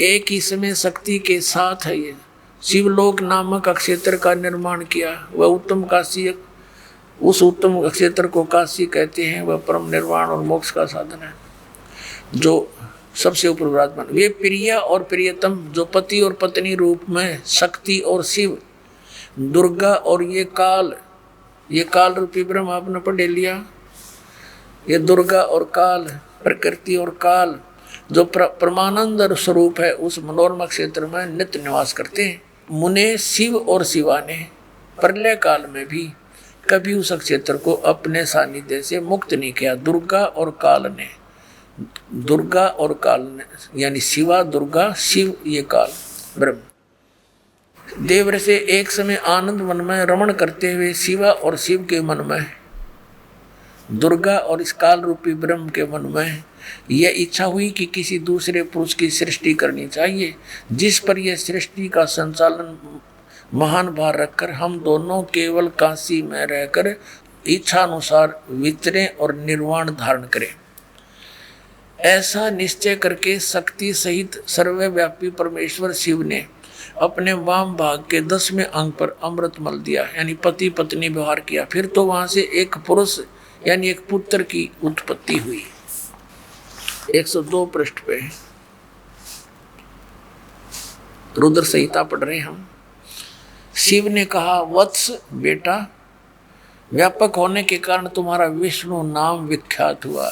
एक ही समय शक्ति के साथ है ये शिवलोक नामक क्षेत्र का निर्माण किया। वह उत्तम काशी, उस उत्तम क्षेत्र को काशी कहते हैं। वह परम निर्वाण और मोक्ष का साधन है, जो सबसे ऊपर विराजमान। वे प्रिय और प्रियतम, जो पति और पत्नी रूप में शक्ति और शिव, दुर्गा और ये काल रूपी ब्रह्म आपने पढ़ लिया। ये दुर्गा और काल, प्रकृति और काल, जो परमानंद स्वरूप है, उस मनोरमा क्षेत्र में नित्य निवास करते हैं। मुने शिव और शिवा ने प्रलय काल में भी कभी उस क्षेत्र को अपने सानिध्य से मुक्त नहीं किया। दुर्गा और काल ने यानी शिवा दुर्गा, शिव ये काल ब्रह्म। देवर से एक समय आनंद मन में रमण करते हुए शिवा और शिव के मन में, दुर्गा और इस काल रूपी ब्रह्म के मन में यह इच्छा हुई कि किसी दूसरे पुरुष की सृष्टि करनी चाहिए, जिस पर यह सृष्टि का संचालन महान भार रखकर हम दोनों केवल काशी में रहकर इच्छा अनुसार विचरें और निर्वाण धारण करें। ऐसा निश्चय करके शक्ति सहित सर्वव्यापी परमेश्वर शिव ने अपने वाम भाग के 10वें अंग पर अमृत मल दिया, यानी पति पत्नी व्यवहार किया। फिर तो वहां से एक पुरुष यानी एक पुत्र की उत्पत्ति हुई। 102 पृष्ठ पे रुद्र संहिता पढ़ रहे हैं हम। शिव ने कहा, वत्स बेटा, व्यापक होने के कारण तुम्हारा विष्णु नाम विख्यात हुआ।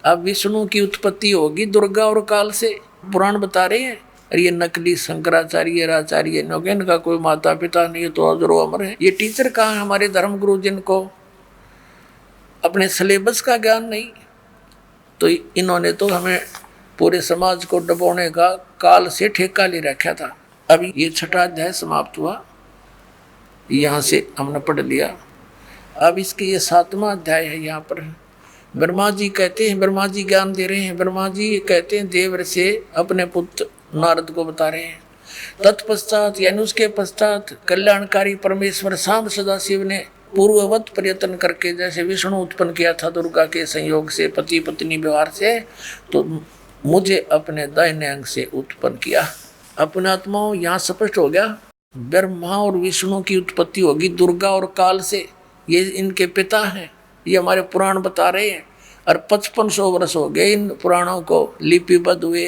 अब विष्णु की उत्पत्ति होगी दुर्गा और काल से, पुराण बता रहे हैं। और ये नकली शंकराचार्य आचार्य इनका कोई माता पिता नहीं, तो अजरो अमर है। ये टीचर कहाँ है हमारे धर्म गुरु, जिनको अपने सिलेबस का ज्ञान नहीं। तो इन्होंने तो हमें पूरे समाज को डुबोने का काल से ठेका ले रखा था। अभी ये 6वां अध्याय समाप्त हुआ, यहाँ से हमने पढ़ लिया। अब इसके ये 7वां अध्याय है। यहाँ पर ब्रह्मा जी कहते हैं, ब्रह्मा जी ज्ञान दे रहे हैं। ब्रह्मा जी कहते हैं देवर से अपने पुत्र नारद को बता रहे हैं। तत्पश्चात यानी उसके पश्चात कल्याणकारी परमेश्वर सांब सदाशिव ने पूर्ववत प्रयत्न करके, जैसे विष्णु उत्पन्न किया था दुर्गा के संयोग से, पति पत्नी व्यवहार से, तो मुझे अपने दाहिने अंग से उत्पन्न किया। अपने आत्माओं यहाँ स्पष्ट हो गया, ब्रह्मा और विष्णु की उत्पत्ति होगी दुर्गा और काल से। ये इनके पिता हैं, ये हमारे पुराण बता रहे हैं। और 5500 वर्ष हो गए इन पुराणों को लिपिबद्ध हुए।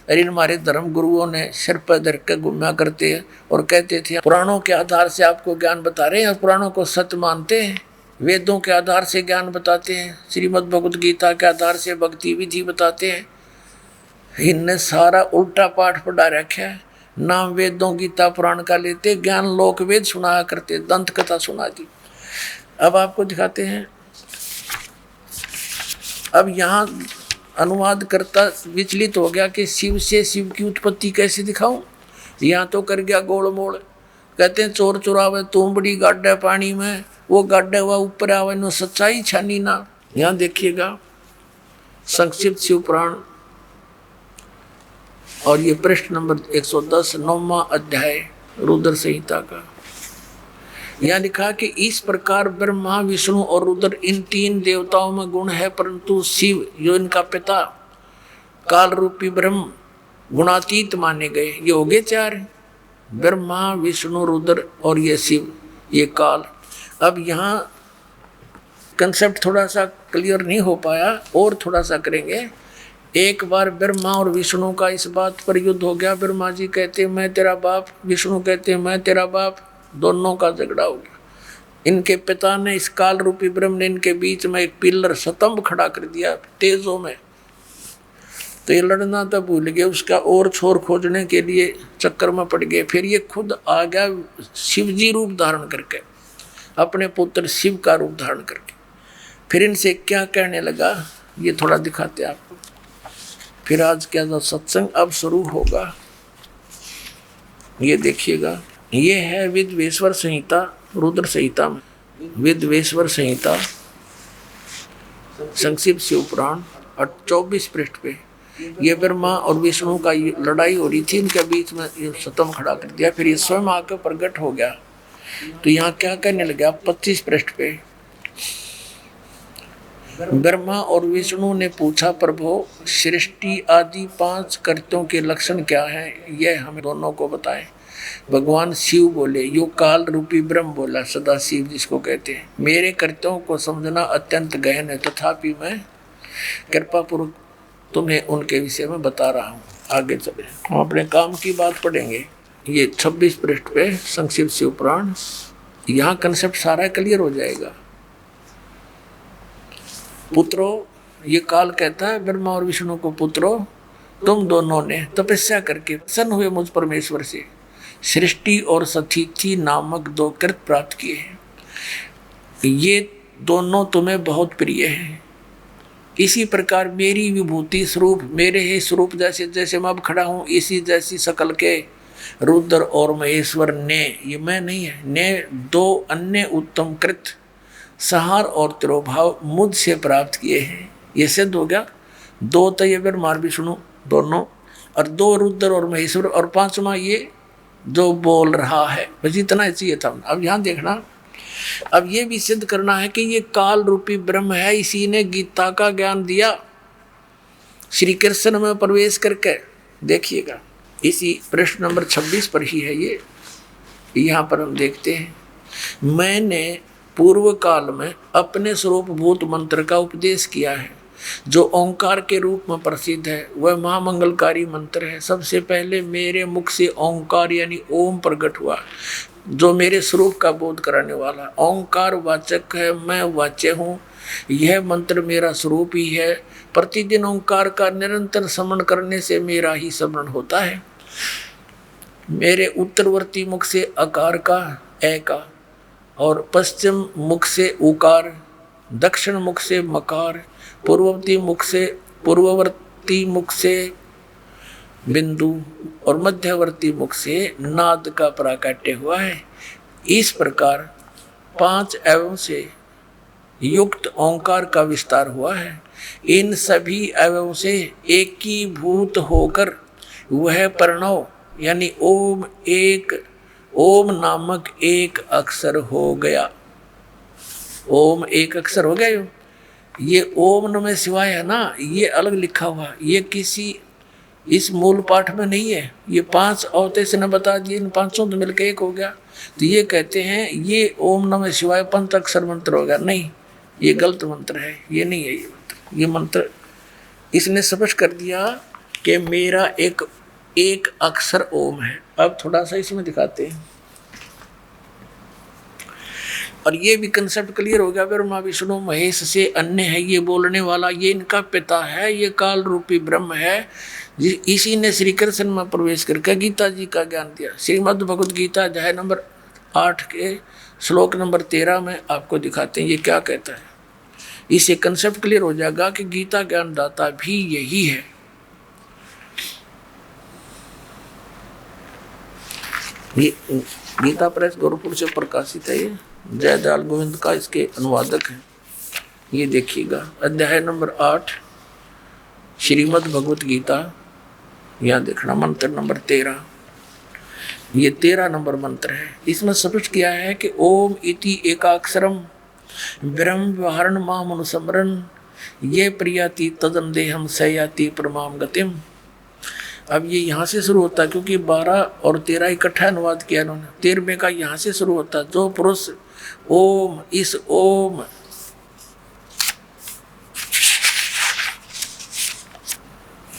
और इन हमारे धर्म गुरुओं ने सिर पर धर के घूमा करते हैं और कहते थे पुराणों के आधार से आपको ज्ञान बता रहे हैं, और पुराणों को सत्य मानते हैं। वेदों के आधार से ज्ञान बताते हैं, श्रीमद् भगवद गीता के आधार से भक्ति विधि बताते हैं। इनने सारा उल्टा पाठ पढ़ा रखा है। नाम वेदों गीता पुराण का लेते, ज्ञान लोक वेद सुनाया करते, दंत कथा सुना दी। अब आपको दिखाते हैं। अब यहाँ अनुवाद करता विचलित हो गया कि शिव से शिव की उत्पत्ति कैसे दिखाऊं। यहाँ तो कर गया गोल मोड़। कहते हैं चोर चुरावे तुमबड़ी गाड्डा पानी में, वो गाड्डा हुआ ऊपर आवे नो सच्चाई छानी ना। यहाँ देखिएगा संक्षिप्त शिव पुराण, और ये पृष्ठ नंबर 110, 9वां अध्याय रुद्र संहिता का। यहाँ लिखा कि इस प्रकार ब्रह्मा विष्णु और रुद्र इन 3 देवताओं में गुण है, परंतु शिव जो इनका पिता काल रूपी ब्रह्म गुणातीत माने गए। ये हो गए 4, ब्रह्मा विष्णु रुद्र और ये शिव, ये काल। अब यहाँ कंसेप्ट थोड़ा सा क्लियर नहीं हो पाया, और थोड़ा सा करेंगे। एक बार ब्रह्मा और विष्णु का इस बात पर युद्ध हो गया। ब्रह्मा जी कहते मैं तेरा बाप, विष्णु कहते मैं तेरा बाप, दोनों का झगड़ा हो गया। इनके पिता ने, इस काल रूपी ब्रह्म ने इनके बीच में एक पिलर स्तंभ खड़ा कर दिया तेजों में। तो ये लड़ना तो भूल गए, उसका और छोर खोजने के लिए चक्कर में पड़ गए। फिर ये खुद आ गया शिवजी रूप धारण करके, अपने पुत्र शिव का रूप धारण करके। फिर इनसे क्या कहने लगा ये थोड़ा दिखाते आपको। फिर आज क्या जो सत्संग अब शुरू होगा, ये देखिएगा। ये है विद्वेश्वर संहिता, रुद्र संहिता में विद्वेश्वर संहिता संक्षिप्त शिव पुराण, और 24 पृष्ठ पे ये ब्रह्मा और विष्णु का लड़ाई हो रही थी, इनके बीच में ये स्तंभ खड़ा कर दिया। फिर ये स्वयं आकर प्रकट हो गया। तो यहाँ क्या करने लगा 25 पृष्ठ पे, ब्रह्मा और विष्णु ने पूछा प्रभु सृष्टि आदि 5 कृत्यों के लक्षण क्या हैं, यह हमें दोनों को बताएं। भगवान शिव बोले, यो काल रूपी ब्रह्म बोला, सदा शिव जिसको कहते हैं, मेरे कृत्यों को समझना अत्यंत गहन है, तथापि मैं कृपा पूर्वक तुम्हें उनके विषय में बता रहा हूँ। आगे चले, हम अपने काम की बात पढ़ेंगे। ये 26 पृष्ठ पे संक्षिप्त शिव पुराण, यहाँ कंसेप्ट सारा क्लियर हो जाएगा। पुत्रो, ये काल कहता है ब्रह्मा और विष्णु को, पुत्रो तुम दोनों ने तपस्या करके प्रसन्न हुए मुझ परमेश्वर से सृष्टि और सथिति नामक 2 कृत प्राप्त किए हैं। ये दोनों तुम्हें बहुत प्रिय हैं। इसी प्रकार मेरी विभूति स्वरूप, मेरे ही स्वरूप जैसे जैसे मैं अब खड़ा हूँ, इसी जैसी शकल के रुद्र और महेश्वर ने, ये मैं नहीं है, ने 2 अन्य उत्तम कृत सहार और तिरोभाव मुझसे प्राप्त किए हैं। ये सिद्ध हो गया। 2 तो ये ब्रह्मा विष्णु दोनों, और 2 रुद्र और महेश्वर, और 5वां ये जो बोल रहा है। बस इतना ही चाहिए था। अब यहाँ देखना, अब ये भी सिद्ध करना है कि ये काल रूपी ब्रह्म है, इसी ने गीता का ज्ञान दिया श्री कृष्ण में प्रवेश करके। देखिएगा इसी प्रश्न नंबर 26 पर ही है ये। यहाँ पर हम देखते हैं, मैंने पूर्व काल में अपने स्वरूप भूत मंत्र का उपदेश किया है, जो ओंकार के रूप में प्रसिद्ध है। वह महामंगलकारी मंत्र है। सबसे पहले मेरे मुख से ओंकार यानी ओम प्रकट हुआ, जो मेरे स्वरूप का बोध कराने वाला। ओंकार वाचक है, मैं वाच्य हूँ। यह मंत्र मेरा स्वरूप ही है। प्रतिदिन ओंकार का निरंतर स्मरण करने से मेरा ही स्मरण होता है। मेरे उत्तरवर्ती मुख से अकार का ए का, और पश्चिम मुख से उकार, दक्षिण मुख से मकार, पूर्ववर्ती मुख से बिंदु और मध्यवर्ती मुख से नाद का प्राकट्य हुआ है। इस प्रकार 5 अवयवों से युक्त ओंकार का विस्तार हुआ है। इन सभी अवयवों से एकीभूत होकर वह प्रणव यानी ओम नामक एक अक्षर हो गया। ओम एक अक्षर हो गया। ये ओम नमः शिवाय है ना, ये अलग लिखा हुआ, ये किसी इस मूल पाठ में नहीं है। ये 5 अवते से न बता दिए, इन 500 तो मिलकर एक हो गया। तो ये कहते हैं ये ओम नमः शिवाय 5 अक्षर मंत्र हो गया। नहीं, ये गलत मंत्र है, ये नहीं है ये मंत्र। इसने स्पष्ट कर दिया कि मेरा एक अक्षर ओम है। अब थोड़ा सा इसमें दिखाते हैं, और ये भी कंसेप्ट क्लियर हो गया। ब्रह्मा विष्णु महेश से अन्य है ये बोलने वाला, ये इनका पिता है, ये काल रूपी ब्रह्म है। इसी ने श्री कृष्ण में प्रवेश करके गीता जी का ज्ञान दिया। श्रीमद् भगवद गीता अध्याय नंबर 8 के श्लोक नंबर 13 में आपको दिखाते हैं ये क्या कहता है। इससे कंसेप्ट क्लियर हो जाएगा कि गीता ज्ञान दाता भी यही है। ये गीता प्रेस गोरखपुर से प्रकाशित है। ये जयदयाल गोविंद का इसके अनुवादक है। ये देखिएगा अध्याय नंबर 8 श्रीमद् भगवत गीता, यहाँ देखना मंत्र नंबर 13। ये 13 नंबर मंत्र है। इसमें स्पष्ट किया है कि ओम इति एकाक्षरम ब्रह्म व्यवहारण माम अनुस्मरण ये प्रियाति तदम देहम सयाति परमाम गतिम। अब ये यहाँ से शुरू होता है क्योंकि 12 और 13 इकट्ठा अनुवाद किया उन्होंने। 13वें का यहाँ से शुरू होता है। जो पुरुष ओम, इस ओम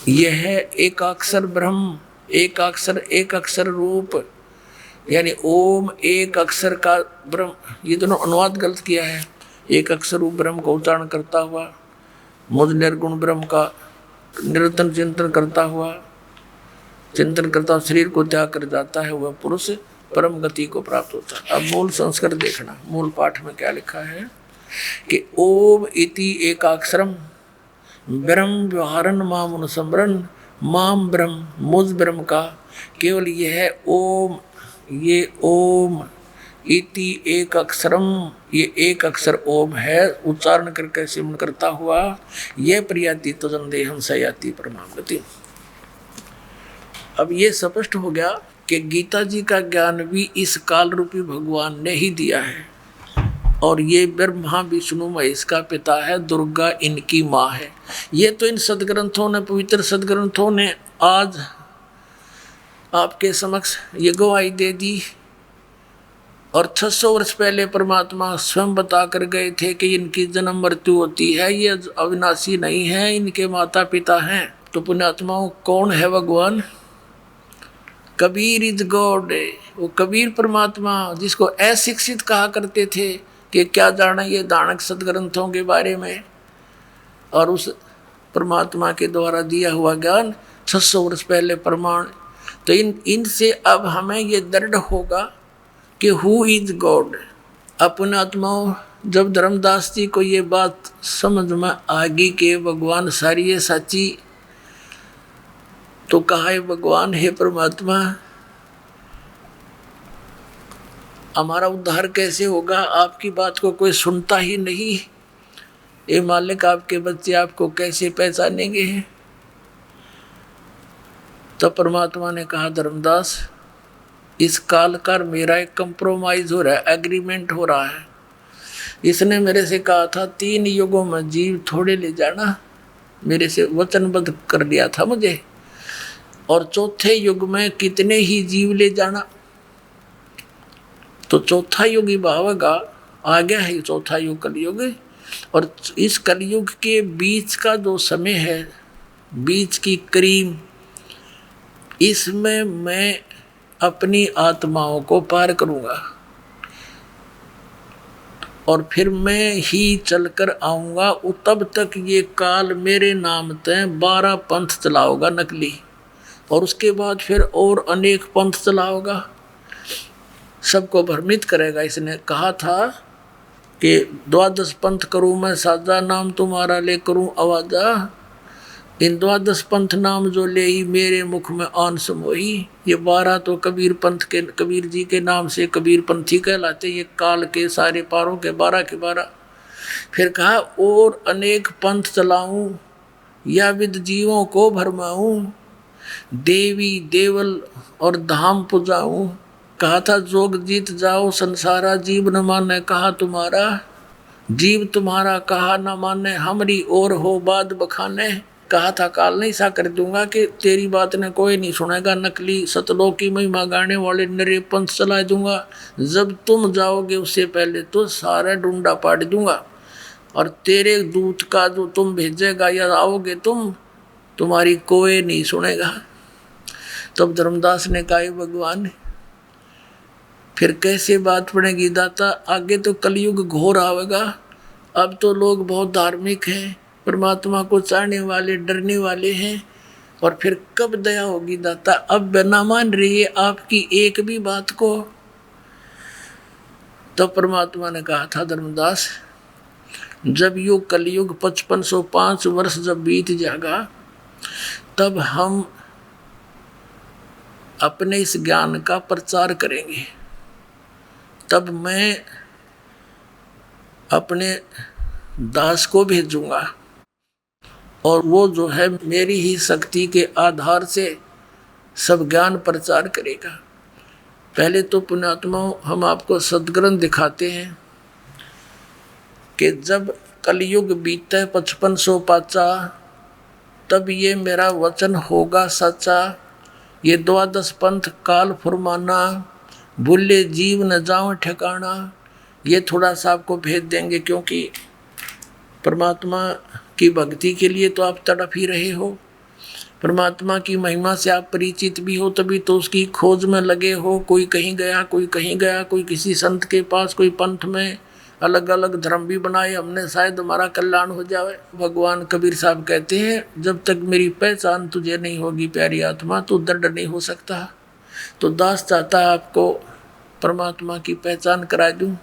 यह एकाक्षर ब्रह्म, एक अक्षर रूप यानी ओम एक अक्षर का ब्रह्म, ये दोनों अनुवाद गलत किया है। एक अक्षर रूप ब्रह्म को उच्चारण करता हुआ, मुझ निर्गुण ब्रह्म का निरंतर चिंतन करता शरीर को त्याग कर जाता है, वह पुरुष परम गति को प्राप्त होता है। अब मूल संस्कृत देखना, मूल पाठ में क्या लिखा है कि ओम इति एकाक्षरम ब्रह्म व्यवहारन माम अनुस्मरण माम ब्रह्म, मुझ ब्रह्म का केवल यह ओम, ये ओम इति एक अक्षरम, ये एक अक्षर ओम है, उच्चारण करके सिमरण करता हुआ यह प्रियाति तदन देहम सयाति परमाम गति। अब ये स्पष्ट हो गया कि गीता जी का ज्ञान भी इस काल रूपी भगवान ने ही दिया है, और ये ब्रह्मा विष्णु महेश का पिता है, दुर्गा इनकी माँ है। ये तो इन सदग्रंथों ने, पवित्र सदग्रंथों ने आज आपके समक्ष ये गवाही दे दी। और 600 वर्ष पहले परमात्मा स्वयं बता कर गए थे कि इनकी जन्म मृत्यु होती है, ये अविनाशी नहीं है, इनके माता पिता हैं। तो पुण्यात्माओं कौन है भगवान? Kabir is God. वो कबीर परमात्मा जिसको अशिक्षित कहा करते थे कि क्या जाना ये दानक सदग्रंथों के बारे में, और उस परमात्मा के द्वारा दिया हुआ ज्ञान 600 वर्ष पहले प्रमाण। तो इनसे अब हमें ये दृढ़ होगा कि हु इज गॉड। अपने आत्माओं, जब धर्मदास जी को ये बात समझ में आ गई कि भगवान सारी है सच्ची, तो कहा है भगवान हे परमात्मा हमारा उद्धार कैसे होगा? आपकी बात को कोई सुनता ही नहीं। ये मालिक आपके बच्चे आपको कैसे पहचानेंगे? तो परमात्मा ने कहा धर्मदास इस काल का मेरा एक कंप्रोमाइज हो रहा है, एग्रीमेंट हो रहा है। इसने मेरे से कहा था 3 युगों में जीव थोड़े ले जाना, मेरे से वचनबद्ध कर दिया था मुझे, और चौथे युग में कितने ही जीव ले जाना। तो चौथा युग ही भावेगा, आ गया है चौथा युग कलयुग। और इस कलयुग के बीच का जो समय है, बीच की करीम, इसमें मैं अपनी आत्माओं को पार करूंगा। और फिर मैं ही चलकर आऊँगा। तब तक ये काल मेरे नाम तय 12 पंथ चलाओगा नकली, और उसके बाद फिर और अनेक पंथ चलाओगा, सबको भ्रमित करेगा। इसने कहा था कि 12 पंथ करूँ मैं साजा, नाम तुम्हारा ले करूँ आवाजा। इन 12 पंथ नाम जो ले ही मेरे मुख में आन समोही। ये 12 तो कबीर पंथ के, कबीर जी के नाम से कबीर पंथी कहलाते। ये काल के सारे पारों के 12 के 12। फिर कहा और अनेक पंथ चलाऊं या विद जीवों को भरमाऊं, देवी देवल और धाम पुजाऊं। कहा था जोग जीत जाओ संसारा, जीव न माने कहा तुम्हारा। जीव तुम्हारा कहा न माने, हमरी और हो बात बखाने। कहा था काल नहीं सा कर दूंगा कि तेरी बात ने कोई नहीं सुनेगा। नकली सतलोक की महिमा गाने वाले नरे पंथ चला दूंगा। जब तुम जाओगे उससे पहले तो सारा डूंडा पाट दूंगा, और तेरे दूत का जो तुम भेजेगा या आओगे तुम, तुम्हारी कोई नहीं सुनेगा। तब धर्मदास ने कहा भगवान फिर कैसे बात पड़ेगी दाता, आगे तो कलयुग घोर आवेगा। अब तो लोग बहुत धार्मिक हैं, परमात्मा को चाहने वाले, डरने वाले हैं, और फिर कब दया होगी दाता। अब न मान रही है आपकी एक भी बात को। तो परमात्मा ने कहा था धर्मदास, जब युग कलयुग 5505 वर्ष जब बीत जाएगा, तब हम अपने इस ज्ञान का प्रचार करेंगे। तब मैं अपने दास को भेजूंगा, और वो जो है मेरी ही शक्ति के आधार से सब ज्ञान प्रचार करेगा। पहले तो पुण्यात्माओं हम आपको सद्ग्रंथ दिखाते हैं कि जब कलयुग बीते 5505, तब ये मेरा वचन होगा सच्चा। ये 12 पंथ काल फुरमाना, भूले जीव न जाओ ठिकाना। ये थोड़ा सा आपको भेज देंगे, क्योंकि परमात्मा की भक्ति के लिए तो आप तड़प ही रहे हो। परमात्मा की महिमा से आप परिचित भी हो, तभी तो उसकी खोज में लगे हो। कोई कहीं गया, कोई कहीं गया, कोई किसी संत के पास, कोई पंथ में, अलग अलग धर्म भी बनाए हमने, शायद हमारा कल्याण हो जाए। भगवान कबीर साहब कहते हैं, जब तक मेरी पहचान तुझे नहीं होगी प्यारी आत्मा, तो दंड नहीं हो सकता। तो दास चाहता है आपको परमात्मा की पहचान करा दूं।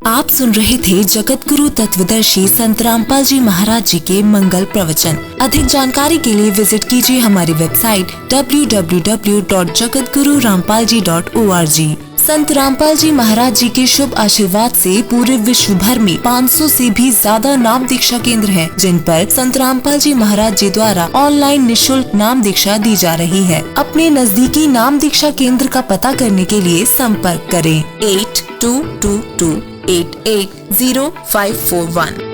आप सुन रहे थे जगत गुरु तत्वदर्शी संत रामपाल जी महाराज जी के मंगल प्रवचन। अधिक जानकारी के लिए विजिट कीजिए हमारी वेबसाइट www.jagatgururampalji.org। संत रामपाल जी महाराज जी के शुभ आशीर्वाद से पूरे विश्व भर में 500 से भी ज्यादा नाम दीक्षा केंद्र हैं, जिन पर संत रामपाल जी महाराज जी द्वारा ऑनलाइन निशुल्क नाम दीक्षा दी जा रही है। अपने नजदीकी नाम दीक्षा केंद्र का पता करने के लिए संपर्क करें 8222880541।